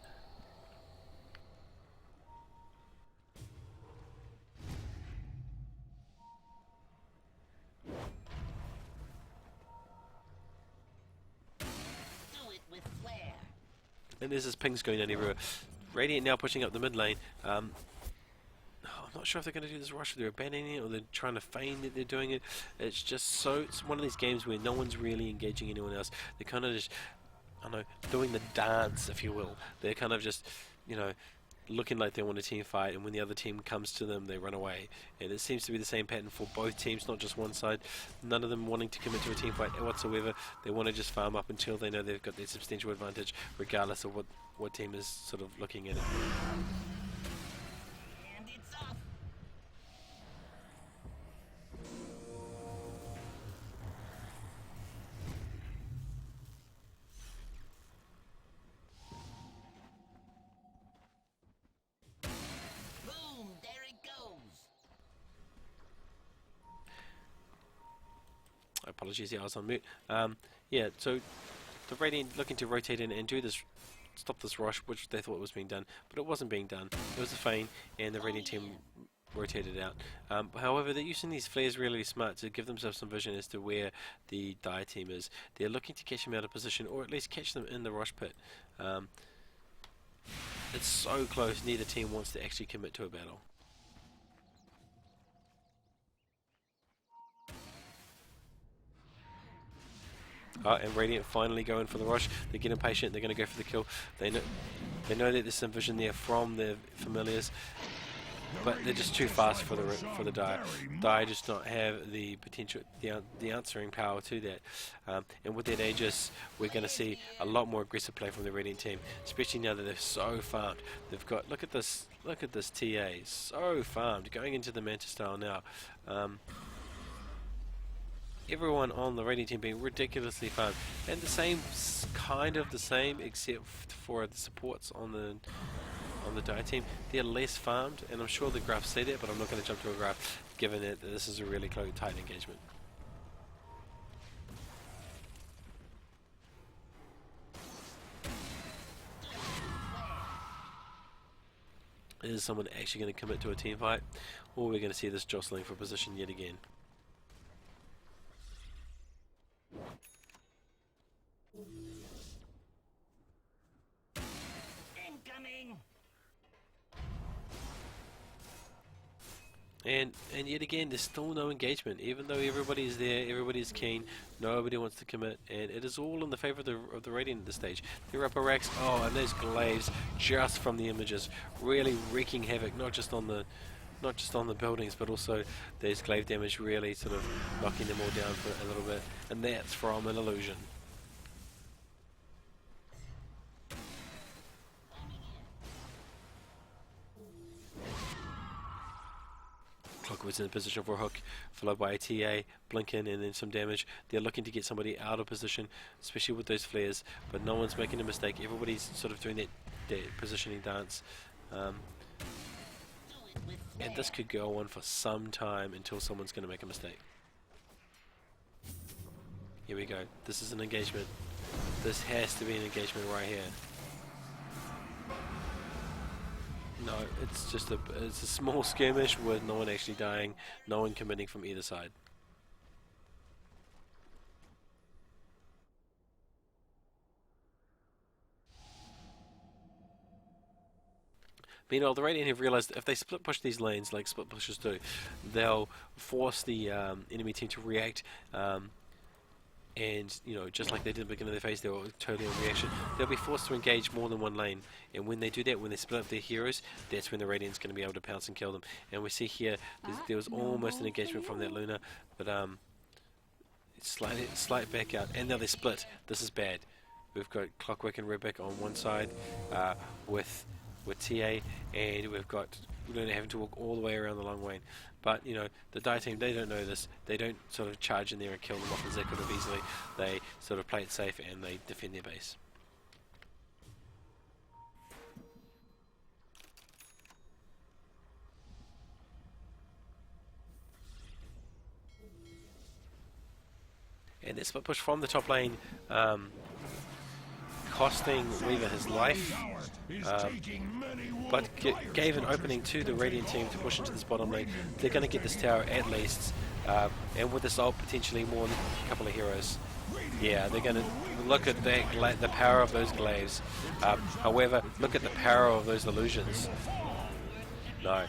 And there's this pings going down everywhere. Radiant now pushing up the mid lane. I'm not sure if they're going to do this rush, or they're abandoning it, or they're trying to feign that they're doing it. It's just so, it's one of these games where no one's really engaging anyone else. They're kind of just, I don't know, doing the dance, if you will. They're kind of just, you know, looking like they want a team fight, and when the other team comes to them, they run away. And it seems to be the same pattern for both teams, not just one side. None of them wanting to commit to a team fight whatsoever. They want to just farm up until they know they've got their substantial advantage, regardless of what team is sort of looking at it. And it's off. Boom, there it goes. Apologies, yeah, I was on mute. Yeah, so the Radiant looking to rotate in and do this, stop this rush, which they thought was being done, but it wasn't being done. It was a feign, and the Radiant team rotated out. However, they're using these flares really smart to give themselves some vision as to where the Dire team is. They're looking to catch them out of position, or at least catch them in the rush pit. It's so close, neither team wants to actually commit to a battle. And Radiant finally going for the rush. They get impatient. They're going to go for the kill. They know that there's some vision there from their familiars, but they're just too fast for the Dire. Dire just not have the potential, the answering power to that. And with that Aegis, we're going to see a lot more aggressive play from the Radiant team, especially now that they're so farmed. They've got, look at this TA, so farmed, going into the Manta style now. Everyone on the Radiant team being ridiculously farmed, and the same, kind of the same, except for the supports on the Dire team. They're less farmed, and I'm sure the graphs say that, but I'm not going to jump to a graph, given that this is a really close, tight engagement. Is someone actually going to commit to a team fight, or we're going to see this jostling for position yet again? Incoming. And yet again, there's still no engagement. Even though everybody's there, everybody's keen, nobody wants to commit, and it is all in the favor of the Radiant at this stage. Their upper racks, oh, and those glaives just from the images, really wreaking havoc, not just on the buildings, but also there's glaive damage really sort of knocking them all down for a little bit, and that's from an illusion. Clockwood's in a position for a hook, followed by a TA, blink in, and then some damage. They're looking to get somebody out of position, especially with those flares, but no one's making a mistake. Everybody's sort of doing that positioning dance. And this could go on for some time until someone's going to make a mistake. Here we go. This is an engagement. This has to be an engagement right here. No, it's just it's a small skirmish with no one actually dying, no one committing from either side. Meanwhile, the Radiant have realised that if they split push these lanes, like split pushes do, they'll force the enemy team to react, and just like they did at the beginning of their phase, they were totally on reaction. They'll be forced to engage more than one lane, and when they do that, when they split up their heroes, that's when the Radiant's going to be able to pounce and kill them. And we see here, there was almost an engagement from that Luna, but slight back out, and now they split. This is bad. We've got Clockwork and Rebecca on one side with TA, and we've got Luna having to walk all the way around the long lane. But the Dire team, they don't know this. They don't sort of charge in there and kill them off executive easily. They sort of play it safe and they defend their base. And that split push from the top lane, costing Weaver his life, but gave an opening to the Radiant team to push into this bottom lane. They're going to get this tower at least, and with this ult, potentially more than a couple of heroes. Yeah, they're going to look at that, the power of those glaives. However, look at the power of those illusions. No.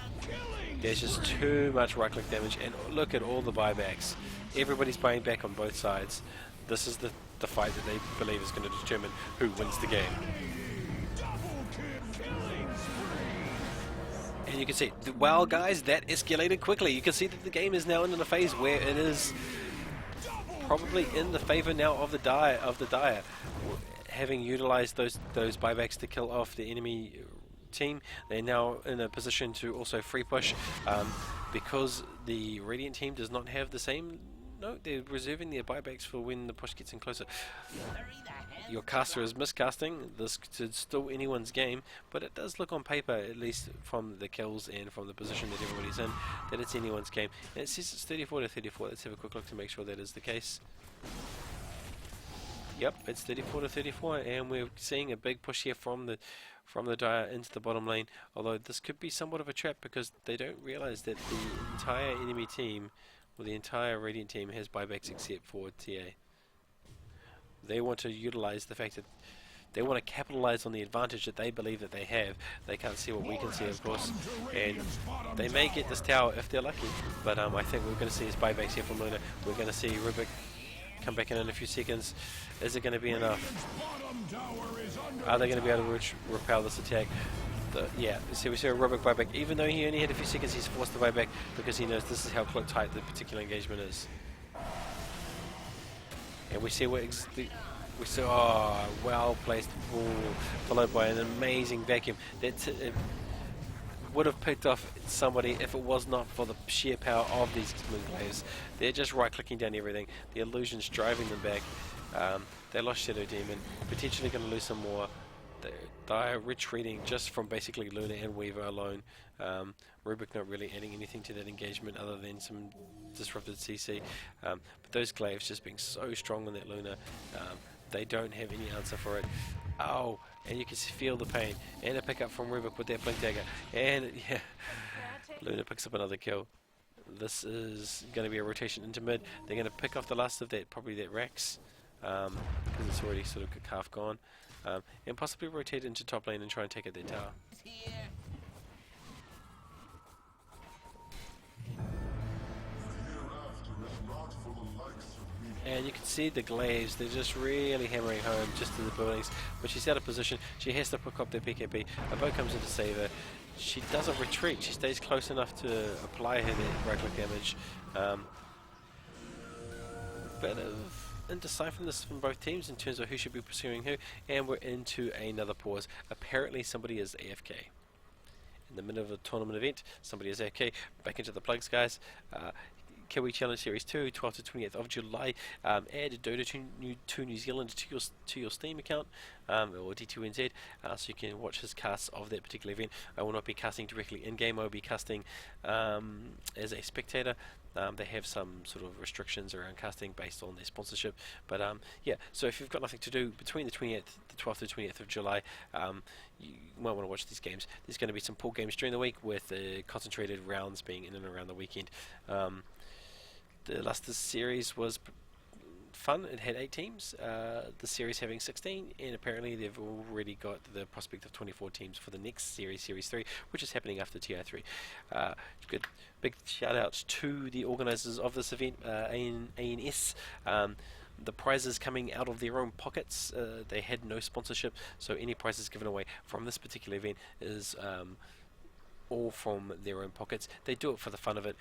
There's just too much right-click damage, and look at all the buybacks. Everybody's buying back on both sides. This is the fight that they believe is going to determine who wins the game. And you can see, well guys, that escalated quickly. You can see that the game is now in a phase where it is probably in the favor now of the Dire. Having utilized those buybacks to kill off the enemy team, they're now in a position to also free push, because the Radiant team does not have the same. No, they're reserving their buybacks for when the push gets in closer. Your caster is miscasting. This is still anyone's game, but it does look on paper, at least from the kills and from the position that everybody's in, that it's anyone's game. And it says it's 34 to 34. Let's have a quick look to make sure that is the case. Yep, it's 34 to 34, and we're seeing a big push here from the Dire into the bottom lane. Although this could be somewhat of a trap because they don't realize that the entire enemy team, or the entire Radiant team, has buybacks except for TA. They want to utilize the fact that they want to capitalize on the advantage that they believe that they have. They can't see what we can see, of course, and they may get this tower if they're lucky. But I think we're going to see his buybacks here from Luna. We're going to see Rubik come back in a few seconds. Is it going to be enough? Are they going to be able to repel this attack? Yeah, so we see a Rubik buyback. Even though he only had a few seconds, he's forced to buy back because he knows this is how tight the particular engagement is. And we see well placed ball followed by an amazing vacuum. It would have picked off somebody if it was not for the sheer power of these moon players. They're just right clicking down everything. The illusion's driving them back. They lost Shadow Demon, potentially going to lose some more. They're retreating just from basically Luna and Weaver alone. Rubik not really adding anything to that engagement other than some disrupted CC. But those glaives just being so strong on that Luna, they don't have any answer for it. Oh, and you can feel the pain. And a pickup from Rubik with that Blink Dagger. And yeah, Luna picks up another kill. This is going to be a rotation into mid. They're going to pick off the last of that, probably that Rex, because it's already sort of half gone. And possibly rotate into top lane and try and take out their tower. Here. And you can see the glaives, they're just really hammering home just to the buildings. But she's out of position, she has to pick up their PKP. A boat comes in to save her. She doesn't retreat, she stays close enough to apply her right click damage. Bit of indecisiveness from both teams in terms of who should be pursuing who, and we're into another pause. Apparently somebody is AFK. In the middle of a tournament event, somebody is AFK. Back into the plugs, guys. Kiwi Challenge Series 2, 12th to 28th of July. Add Dota to New Zealand to your Steam account, or D2NZ, so you can watch his casts of that particular event. I will not be casting directly in-game, I will be casting as a spectator. They have some sort of restrictions around casting based on their sponsorship, but yeah, so if you've got nothing to do between the 12th to 28th of July, you might want to watch these games. There's going to be some pool games during the week with concentrated rounds being in and around the weekend. The last series was fun. It had 8 teams, the series having 16, and apparently they've already got the prospect of 24 teams for the next series, Series 3, which is happening after TI3. Good, big shout outs to the organisers of this event, ANS. The prizes coming out of their own pockets. They had no sponsorship, so any prizes given away from this particular event is all from their own pockets. They do it for the fun of it.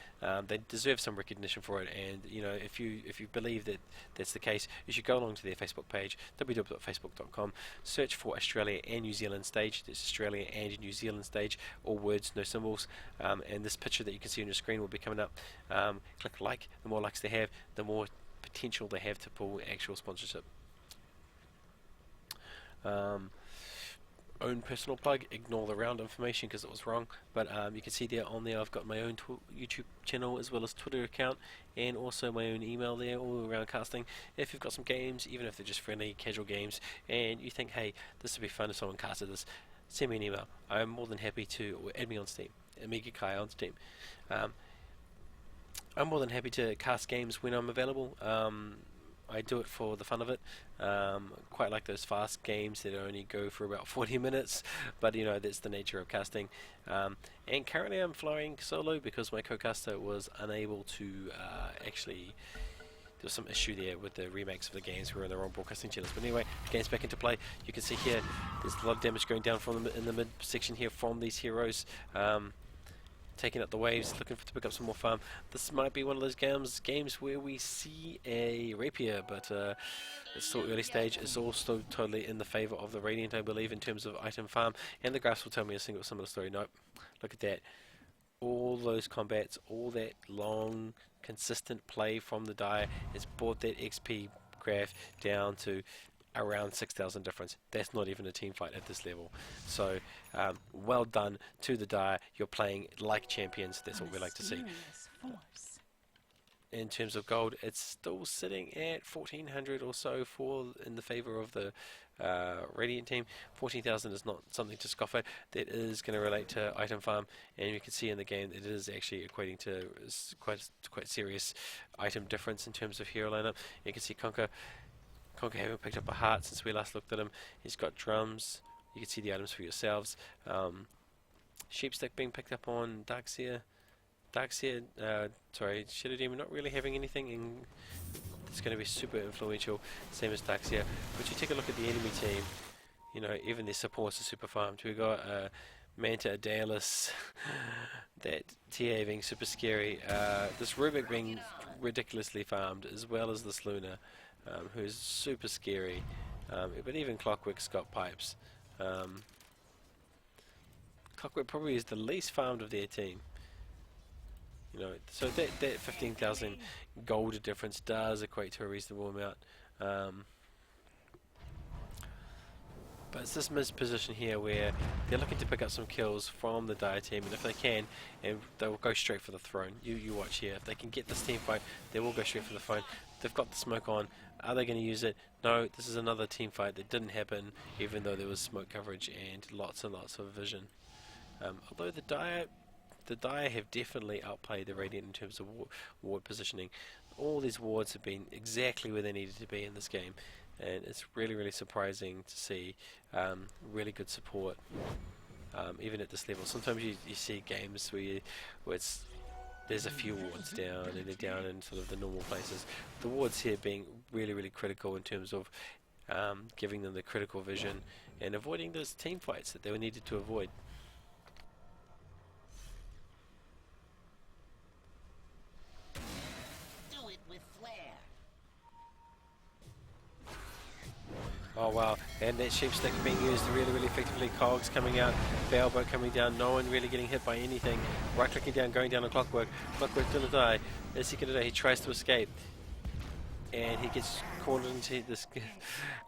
They deserve some recognition for it, and you know, if you believe that that's the case, you should go along to their Facebook page, www.facebook.com, search for Australia and New Zealand stage. There's Australia and New Zealand stage, all words, no symbols, and this picture that you can see on your screen will be coming up. Click like. The more likes they have, the more potential they have to pull actual sponsorship. Own personal plug, ignore the round information because it was wrong, but you can see there on there I've got my own YouTube channel as well as Twitter account, and also my own email there, all around casting. If you've got some games, even if they're just friendly casual games, and you think, hey, this would be fun if someone casted this, send me an email. I'm more than happy to, or add me on Steam, Amiga Kai on Steam. I'm more than happy to cast games when I'm available. I do it for the fun of it. Quite like those fast games that only go for about 40 minutes, but you know, that's the nature of casting. And currently I'm flying solo because my co-caster was unable to actually, there was some issue there with the remakes of the games. We were in the wrong broadcasting channels. But anyway, the game's back into play. You can see here there's a lot of damage going down from in the mid section here from these heroes. Taking up the waves, looking to pick up some more farm. This might be one of those games where we see a rapier, but it's still early stage. It's all still totally in the favour of the Radiant, I believe, in terms of item farm. And the graphs will tell me a single similar story. Nope. Look at that. All those combats, all that long, consistent play from the Dire has brought that XP graph down to around 6,000 difference. That's not even a team fight at this level. So well done to the Dire. You're playing like champions. That's what we like to see. In terms of gold, it's still sitting at 1,400 or so for in the favour of the Radiant team. 14,000 is not something to scoff at. That is going to relate to item farm, and you can see in the game it is actually equating to quite serious item difference in terms of hero lineup. You can see Conker having picked up a heart since we last looked at him. He's got drums. You can see the items for yourselves. Sheepstick being picked up on Darkseer. Sorry, Shadow Demon not really having anything, and it's going to be super influential, same as Darkseer. But you take a look at the enemy team, you know, even their supports are super farmed. We've got Manta, Daedalus, that TA being super scary, this Rubik being ridiculously farmed, as well as this Luna, who's super scary, but even Clockwork's got pipes. Clockwork probably is the least farmed of their team. You know, so that 15,000 gold difference does equate to a reasonable amount. But it's this mid position here where they're looking to pick up some kills from the Dire team, and if they can, and they'll go straight for the throne. You watch here. If they can get this team fight, they will go straight for the throne. They've got the smoke on. Are they going to use it? No, this is another team fight that didn't happen, even though there was smoke coverage and lots of vision. Although the Dire have definitely outplayed the Radiant in terms of ward positioning. All these wards have been exactly where they needed to be in this game, and it's really surprising to see really good support even at this level. Sometimes you see games where there's a few wards down, and they're down in sort of the normal places. The wards here being really critical in terms of giving them the critical vision and avoiding those team fights that they were needed to avoid. Do it with flair. Oh wow, and that sheepstick being used really effectively. Cogs coming out, Bailboat coming down, no one really getting hit by anything. Right clicking down, going down on Clockwork. Clockwork's gonna die. Is he gonna die? He tries to escape, and he gets caught into this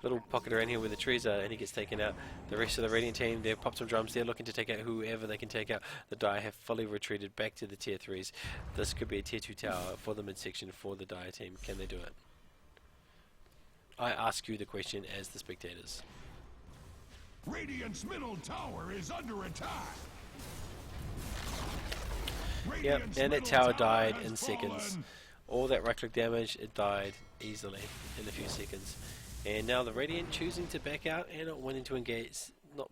little pocket around here where the trees are, and he gets taken out. The rest of the Radiant team, they've popped some drums. They're looking to take out whoever they can take out. The Dire have fully retreated back to the tier 3s. This could be a tier 2 tower for the midsection for the Dire team. Can they do it? I ask you the question as the spectators. Radiant's middle tower is under attack. Yep, and that tower died in seconds. All that right click damage, it died easily in a few seconds. And now the Radiant choosing to back out and not wanting to engage, not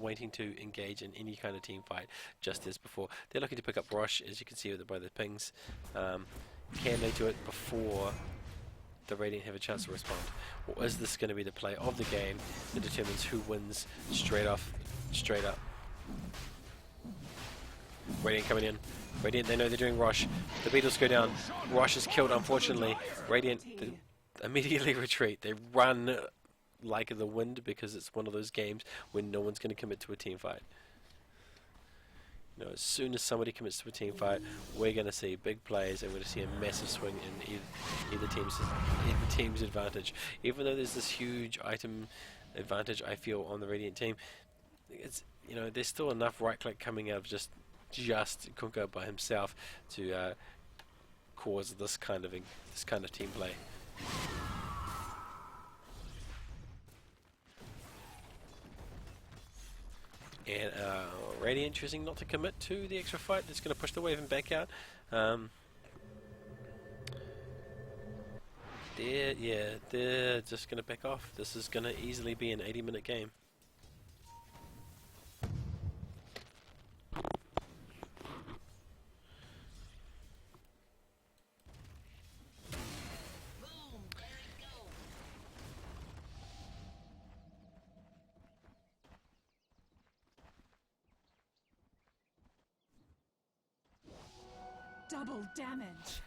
waiting to engage in any kind of team fight, just as before. They're looking to pick up Rosh, as you can see by the pings. Can they do it before the Radiant have a chance to respond? Or is this going to be the play of the game that determines who wins straight up? Radiant coming in. Radiant, they know they're doing Rosh. The Beatles go down. Rosh is killed, unfortunately. Radiant immediately retreat. They run like the wind because it's one of those games when no one's going to commit to a team fight. You know, as soon as somebody commits to a team fight, we're going to see big plays and we're going to see a massive swing in either team's advantage. Even though there's this huge item advantage, I feel, on the Radiant team, it's, you know, there's still enough right click coming out of just Kunkka by himself to cause this kind of team play. And Radiant choosing not to commit to the extra fight. It's going to push the wave and back out. They're just going to back off. This is going to easily be an 80-minute game. Boom, there it goes. Double damage.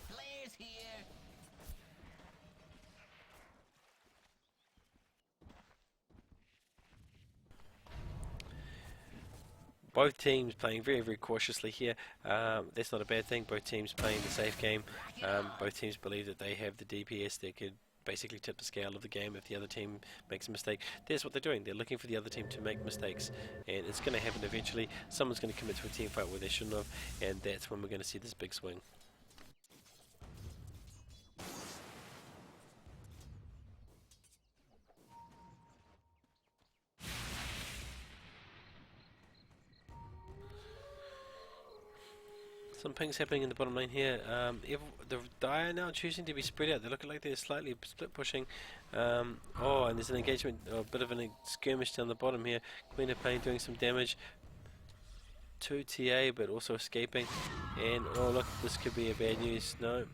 Flares here. Both teams playing very, very cautiously here. That's not a bad thing. Both teams playing the safe game. Both teams believe that they have the DPS that could basically tip the scale of the game if the other team makes a mistake. That's what they're doing. They're looking for the other team to make mistakes, and it's going to happen eventually. Someone's going to commit to a team fight where they shouldn't have, and that's when we're going to see this big swing. Some pings happening in the bottom lane here. The Dire now choosing to be spread out. They look like they're slightly split pushing. And there's an engagement, a bit of an skirmish down the bottom here. Queen of Pain doing some damage to TA, but also escaping. And oh look, this could be a bad news. No,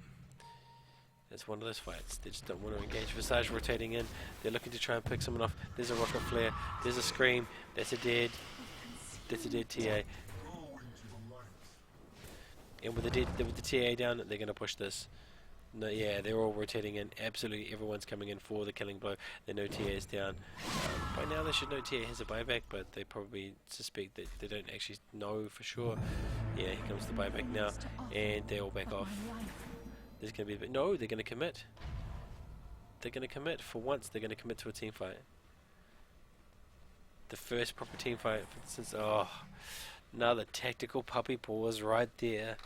it's one of those fights. They just don't want to engage. Visage rotating in. They're looking to try and pick someone off. There's a rocket flare. There's a scream. That's a dead TA. And with the TA down, they're going to push this. No, yeah, they're all rotating in. Absolutely, everyone's coming in for the killing blow. They know TA is down. By now, they should know TA has a buyback, but they probably suspect that they don't actually know for sure. Yeah, here comes the buyback now, and they all back off. There's going to be a bit. No, they're going to commit. They're going to commit. For once, they're going to commit to a team fight. The first proper team fight since. Oh, another tactical puppy pause right there.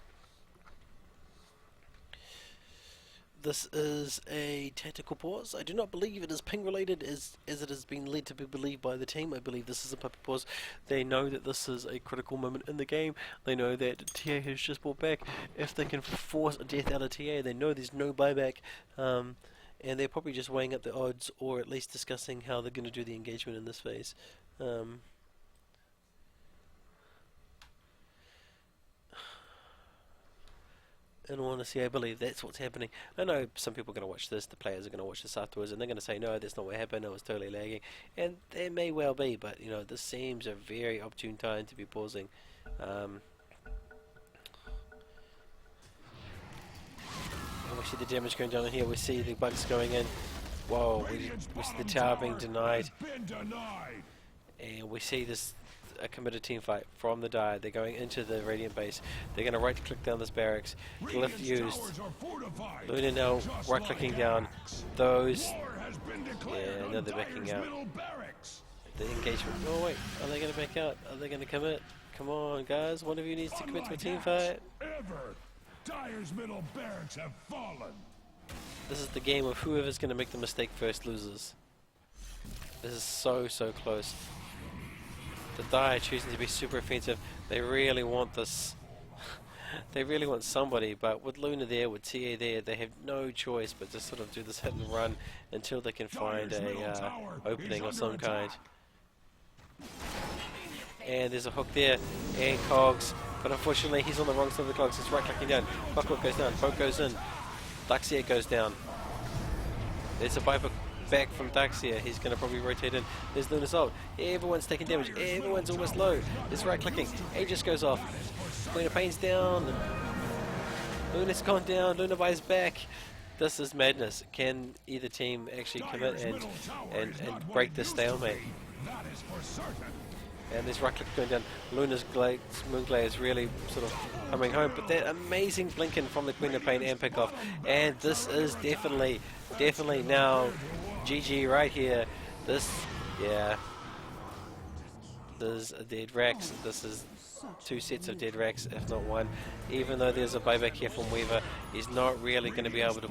This is a tactical pause. I do not believe it is ping related as it has been led to be believed by the team. I believe this is a puppy pause. They know that this is a critical moment in the game. They know that TA has just brought back. If they can force a death out of TA, they know there's no buyback. And they're probably just weighing up the odds, or at least discussing how they're going to do the engagement in this phase. In all honesty, I believe that's what's happening. I know some people are going to watch this, the players are going to watch this afterwards, and they're going to say, no, that's not what happened, it was totally lagging. And there may well be, but you know, this seems a very opportune time to be pausing. And we see the damage going down in here, we see the bugs going in. Whoa, we see the tower being denied. And we see this a committed team fight from the Dire. They're going into the Radiant base. They're going to right click down this barracks. Glyph used. Luna now right clicking down those. Yeah, now they're backing out. The engagement. Oh wait, are they going to back out? Are they going to commit? Come on guys, one of you needs to commit to a team fight. Dire's middle barracks have fallen. This is the game of whoever's going to make the mistake first loses. This is so close. The Dire choosing to be super offensive. They really want this. They really want somebody, but with Luna there, with TA there, they have no choice but to sort of do this hit and run until they can find a opening of some kind. And there's a hook there, and Cogs, but unfortunately he's on the wrong side of the Cogs. He's right clicking down. Clockwork goes down, Poke goes in, Duxier goes down. There's a buyback back from Duxier. He's going to probably rotate in. There's Luna's ult. Everyone's taking damage. Everyone's almost low. There's right clicking. Aegis goes off. Queen of Pain's down. Luna's gone down. Luna buys back. This is madness. Can either team actually commit and break the stalemate? That is for certain. And there's right click going down. Luna's Moonglare is really sort of coming home, but that amazing blinking from the Queen of Pain and pick off. And this is definitely now GG right here. This, yeah. There's a dead Rex. This is 2 sets of dead Rex, if not 1. Even though there's a buyback here from Weaver, he's not really going to be able to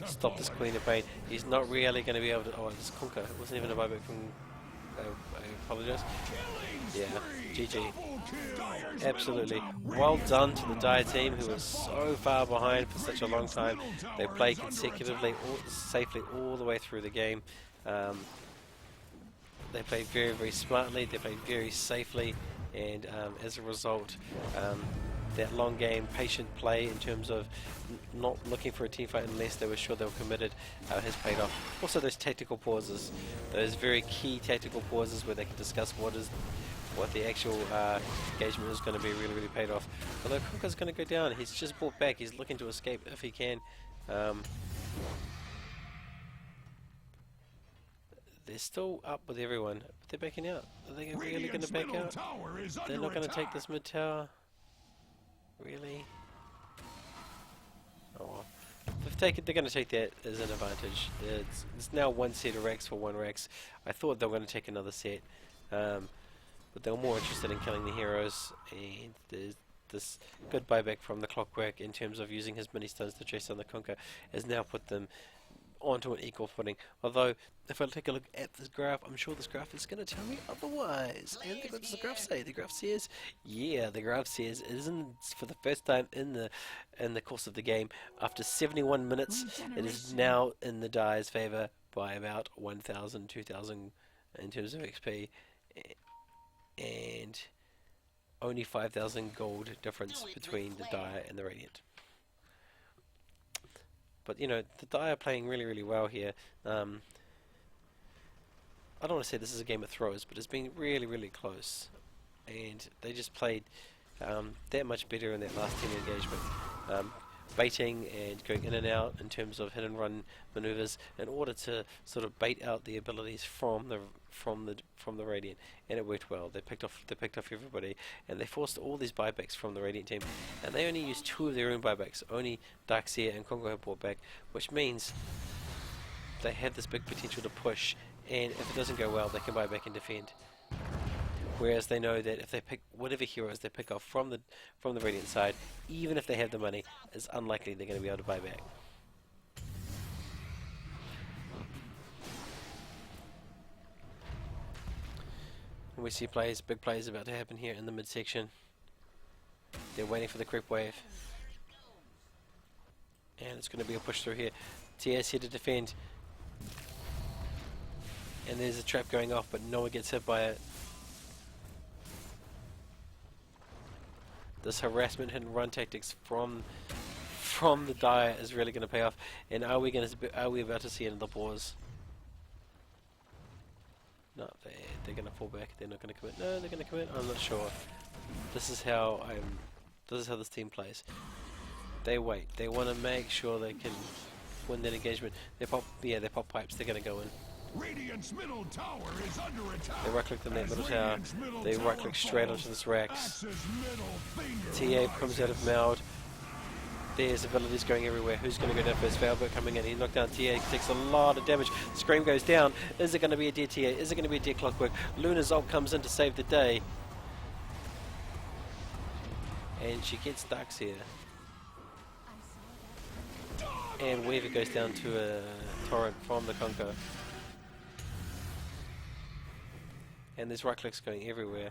stop this Queen of Pain. He's not really going to be able to. Oh, this Conquer. It wasn't even a buyback from. I apologize. Yeah, GG. Absolutely. Well done to the Dire team, who was so far behind for such a long time. They played consecutively, safely all the way through the game. They played very, very smartly. They played very safely, and as a result, that long game, patient play in terms of not looking for a team fight unless they were sure they were committed, has paid off. Also those tactical pauses, those very key tactical pauses where they can discuss what the actual engagement is going to be, really paid off. Although Conker's going to go down, he's just brought back, he's looking to escape if he can. They're still up with everyone, but they're backing out. Are they really going to back out? They're not going to take this mid tower. Really? Oh well. They're going to take that as an advantage. It's now 1 set of Rex for 1 Rex. I thought they were going to take another set, but they were more interested in killing the heroes, and there's this good buyback from the Clockwork in terms of using his mini stuns to chase down the Conquer has now put them onto an equal footing. Although, if I take a look at this graph, I'm sure this graph is going to tell me otherwise. And what does the graph say? The graph says, yeah, the graph says it isn't for the first time in the course of the game. After 71 minutes, it is now in the Dire's favour by about 1,000, 2,000 in terms of XP, and only 5,000 gold difference between the Dire and the Radiant. But, you know, the Dire are playing really well here. I don't want to say this is a game of throws, but it's been really close. And they just played that much better in that last team engagement. Baiting and going in and out in terms of hit and run maneuvers in order to sort of bait out the abilities from the Radiant, and it worked well. They picked off everybody, and they forced all these buybacks from the Radiant team, and they only used 2 of their own buybacks. Only Darkseer and Congo have brought back, which means they have this big potential to push, and if it doesn't go well, they can buy back and defend. Whereas they know that if they pick whatever heroes they pick off from the Radiant side, even if they have the money, it's unlikely they're going to be able to buy back. And we see big plays about to happen here in the midsection. They're waiting for the creep wave. And it's going to be a push through here. TS here to defend. And there's a trap going off, but no one gets hit by it. This harassment hit and run tactics from the Dire is really going to pay off. And are we about to see another pause? No, they're going to fall back. They're not going to commit. No, they're going to commit. I'm not sure. This is how this team plays. They wait. They want to make sure they can win that engagement. They pop pipes. They're going to go in. Radiant's middle tower is under attack. They right click on that middle tower. They right click straight onto this Rex. TA comes out of Meld. There's abilities going everywhere. Who's going to go down first? Valbert coming in. He knocked down TA. Takes a lot of damage. Scream goes down. Is it going to be a dead TA? Is it going to be a dead Clockwork? Luna's ult comes in to save the day. And she gets Darkseer. And Weaver goes down to a torrent from the Conquer. and there's right clicks going everywhere.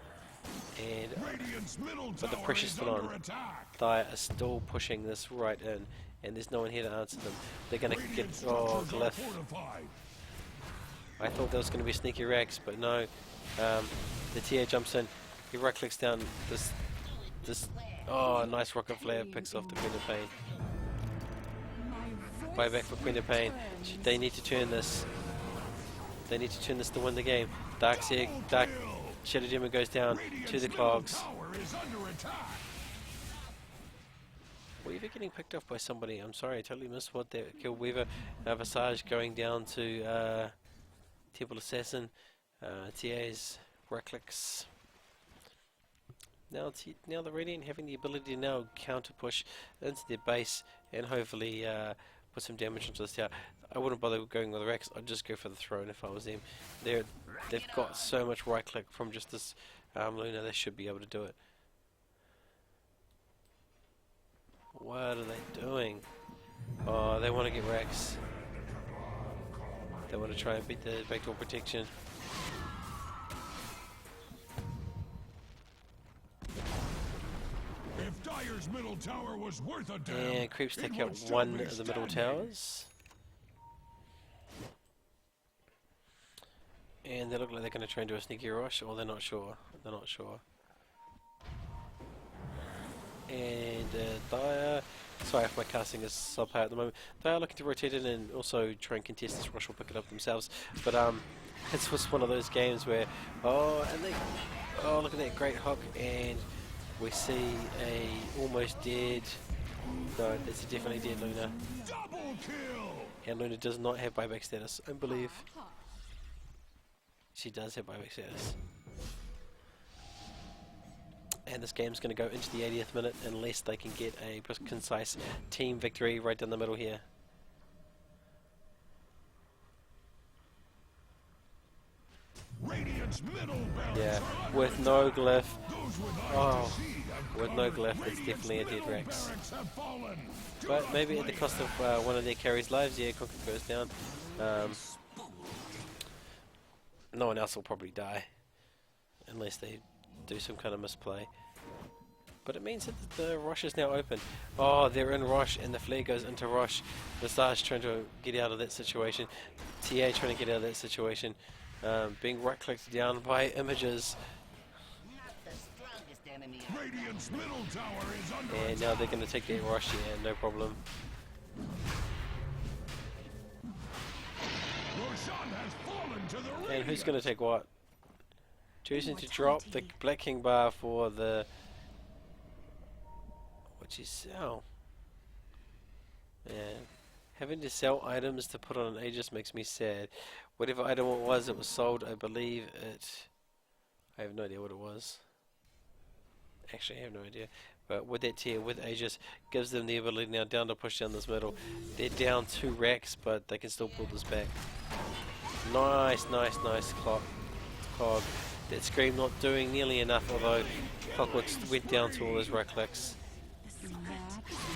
And Radiant's middle but the tower pressure's is still under on. attack. Dire are still pushing this right in, and there's no one here to answer them. They're gonna get Radiant structures are Glyph. fortified. I thought there was gonna be sneaky Rex, but no. The TA jumps in. He right clicks down this. Oh, nice rocket flare picks off the Queen of Pain. Buyback for Queen of Pain. They need to turn this. They need to turn this to win the game. Dark Shadow Demon goes down to the Clogs. Tower is under attack. Weaver getting picked off by somebody. I'm sorry, I totally missed what they killed Weaver. Visage going down to Temple Assassin. TA's right clicks. Now the Radiant having the ability to now counter push into their base and hopefully put some damage into this tower. I wouldn't bother going with Rex, I'd just go for the throne if I was them. They've got so much right click from just this Luna, they should be able to do it. What are they doing? Oh, they want to get Rex. They want to try and beat the backdoor protection. If Dire's middle tower was worth a damn, And creeps take it out would still one be of the middle standing. towers. And they look like they're going to try and do a sneaky rush, or they're not sure. They're not sure. And Dire, sorry if my casting is subpar at the moment. They are looking to rotate in and also try and contest this rush or pick it up themselves. But it's just one of those games where, oh look at that great hook, and we see a almost dead. No, that's a definitely dead Luna. Double kill. And Luna does not have buyback status, I believe. She does have buyback status. And this game's going to go into the 80th minute unless they can get a concise team victory right down the middle here. Radiant's middle barracks Yeah, are under with no attack. glyph. Those with eyes Oh, to see have with no covered. glyph, it's Radiant's definitely a dead middle Rex. barracks have fallen. But maybe at the cost of one of their carries' lives. Yeah, Conquer goes down. No one else will probably die unless they do some kind of misplay. But it means that the Rosh is now open. Oh, they're in Rosh and the flare goes into Rosh. Visage trying to get out of that situation. TA trying to get out of that situation. Being right-clicked down by images. Not the strongest enemy. Radiant's middle tower is under And now they're going to take that Rosh here, no problem. Roshan has fallen to the And who's Radiant. going to take what? Choosing to drop the Black King bar for the... What'd you sell? Man, having to sell items to put on an Aegis makes me sad. Whatever item it was sold, I believe it... I have no idea what it was. Actually, I have no idea. But with that tier, with Aegis, gives them the ability now down to push down this middle. They're down 2 racks, but they can still pull this back. Nice cog. That Scream not doing nearly enough, although Clockwork went down to all those right clicks.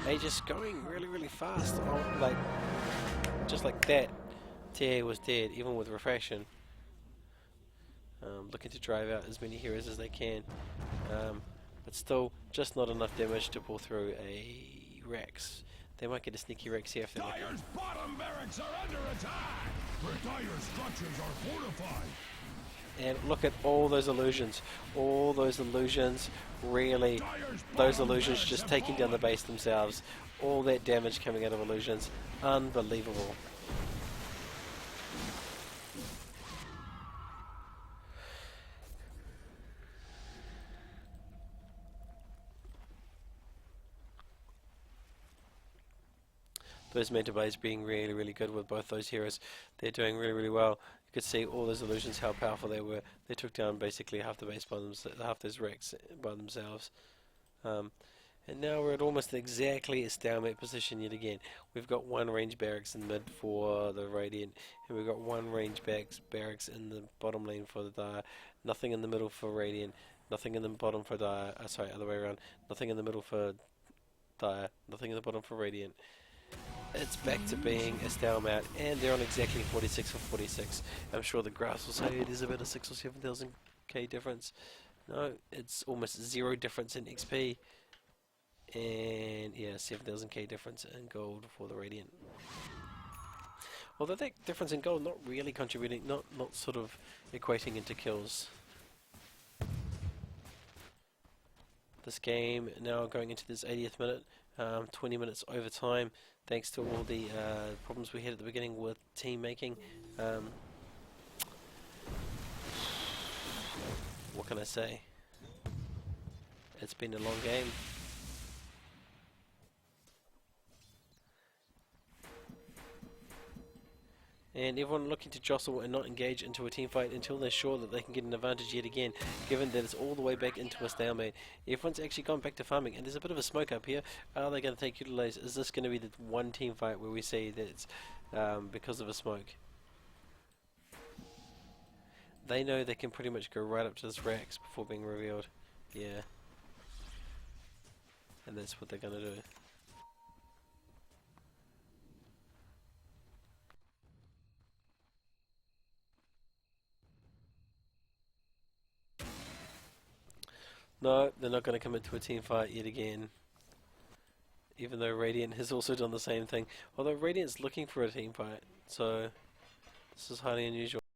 Aegis going really fast. Oh, just like that. TA was dead, even with refraction. Looking to drive out as many heroes as they can. But still, just not enough damage to pull through a Rex. They might get a sneaky Rex here if they're lucky. Dire's bottom barracks are under attack. Dire's structures are fortified. And look at all those illusions. All those illusions, really, those illusions just taking down the base themselves. All that damage coming out of illusions. Unbelievable. Those Manta Blades being really good with both those heroes. They're doing really well. You could see all those illusions, how powerful they were. They took down basically half the base by themselves, half those wrecks by themselves. And now we're at almost exactly a stalemate position yet again. We've got one range barracks in mid for the Radiant, and we've got one range barracks in the bottom lane for the Dire. Nothing in the middle for Radiant. Nothing in the bottom for Dire. Sorry, other way around. Nothing in the middle for Dire. Nothing in the bottom for Radiant. It's back to being a stalemate, and they're on exactly 46 for 46. I'm sure the graphs will say it is about a 6,000 or 7,000 k difference. No, it's almost 0 difference in XP. And yeah, 7,000k difference in gold for the Radiant. Although that difference in gold not really contributing, not sort of equating into kills. This game now going into this 80th minute, 20 minutes overtime, thanks to all the problems we had at the beginning with team making. What can I say? It's been a long game. And everyone looking to jostle and not engage into a team fight until they're sure that they can get an advantage yet again, given that it's all the way back into a stalemate. Everyone's actually gone back to farming, and there's a bit of a smoke up here. Are they going to take utilize? Is this going to be the one team fight where we see that it's because of a smoke? They know they can pretty much go right up to this Rax before being revealed. Yeah. And that's what they're going to do. No, they're not going to come into a team fight yet again. Even though Radiant has also done the same thing. Although Radiant's looking for a team fight, so this is highly unusual.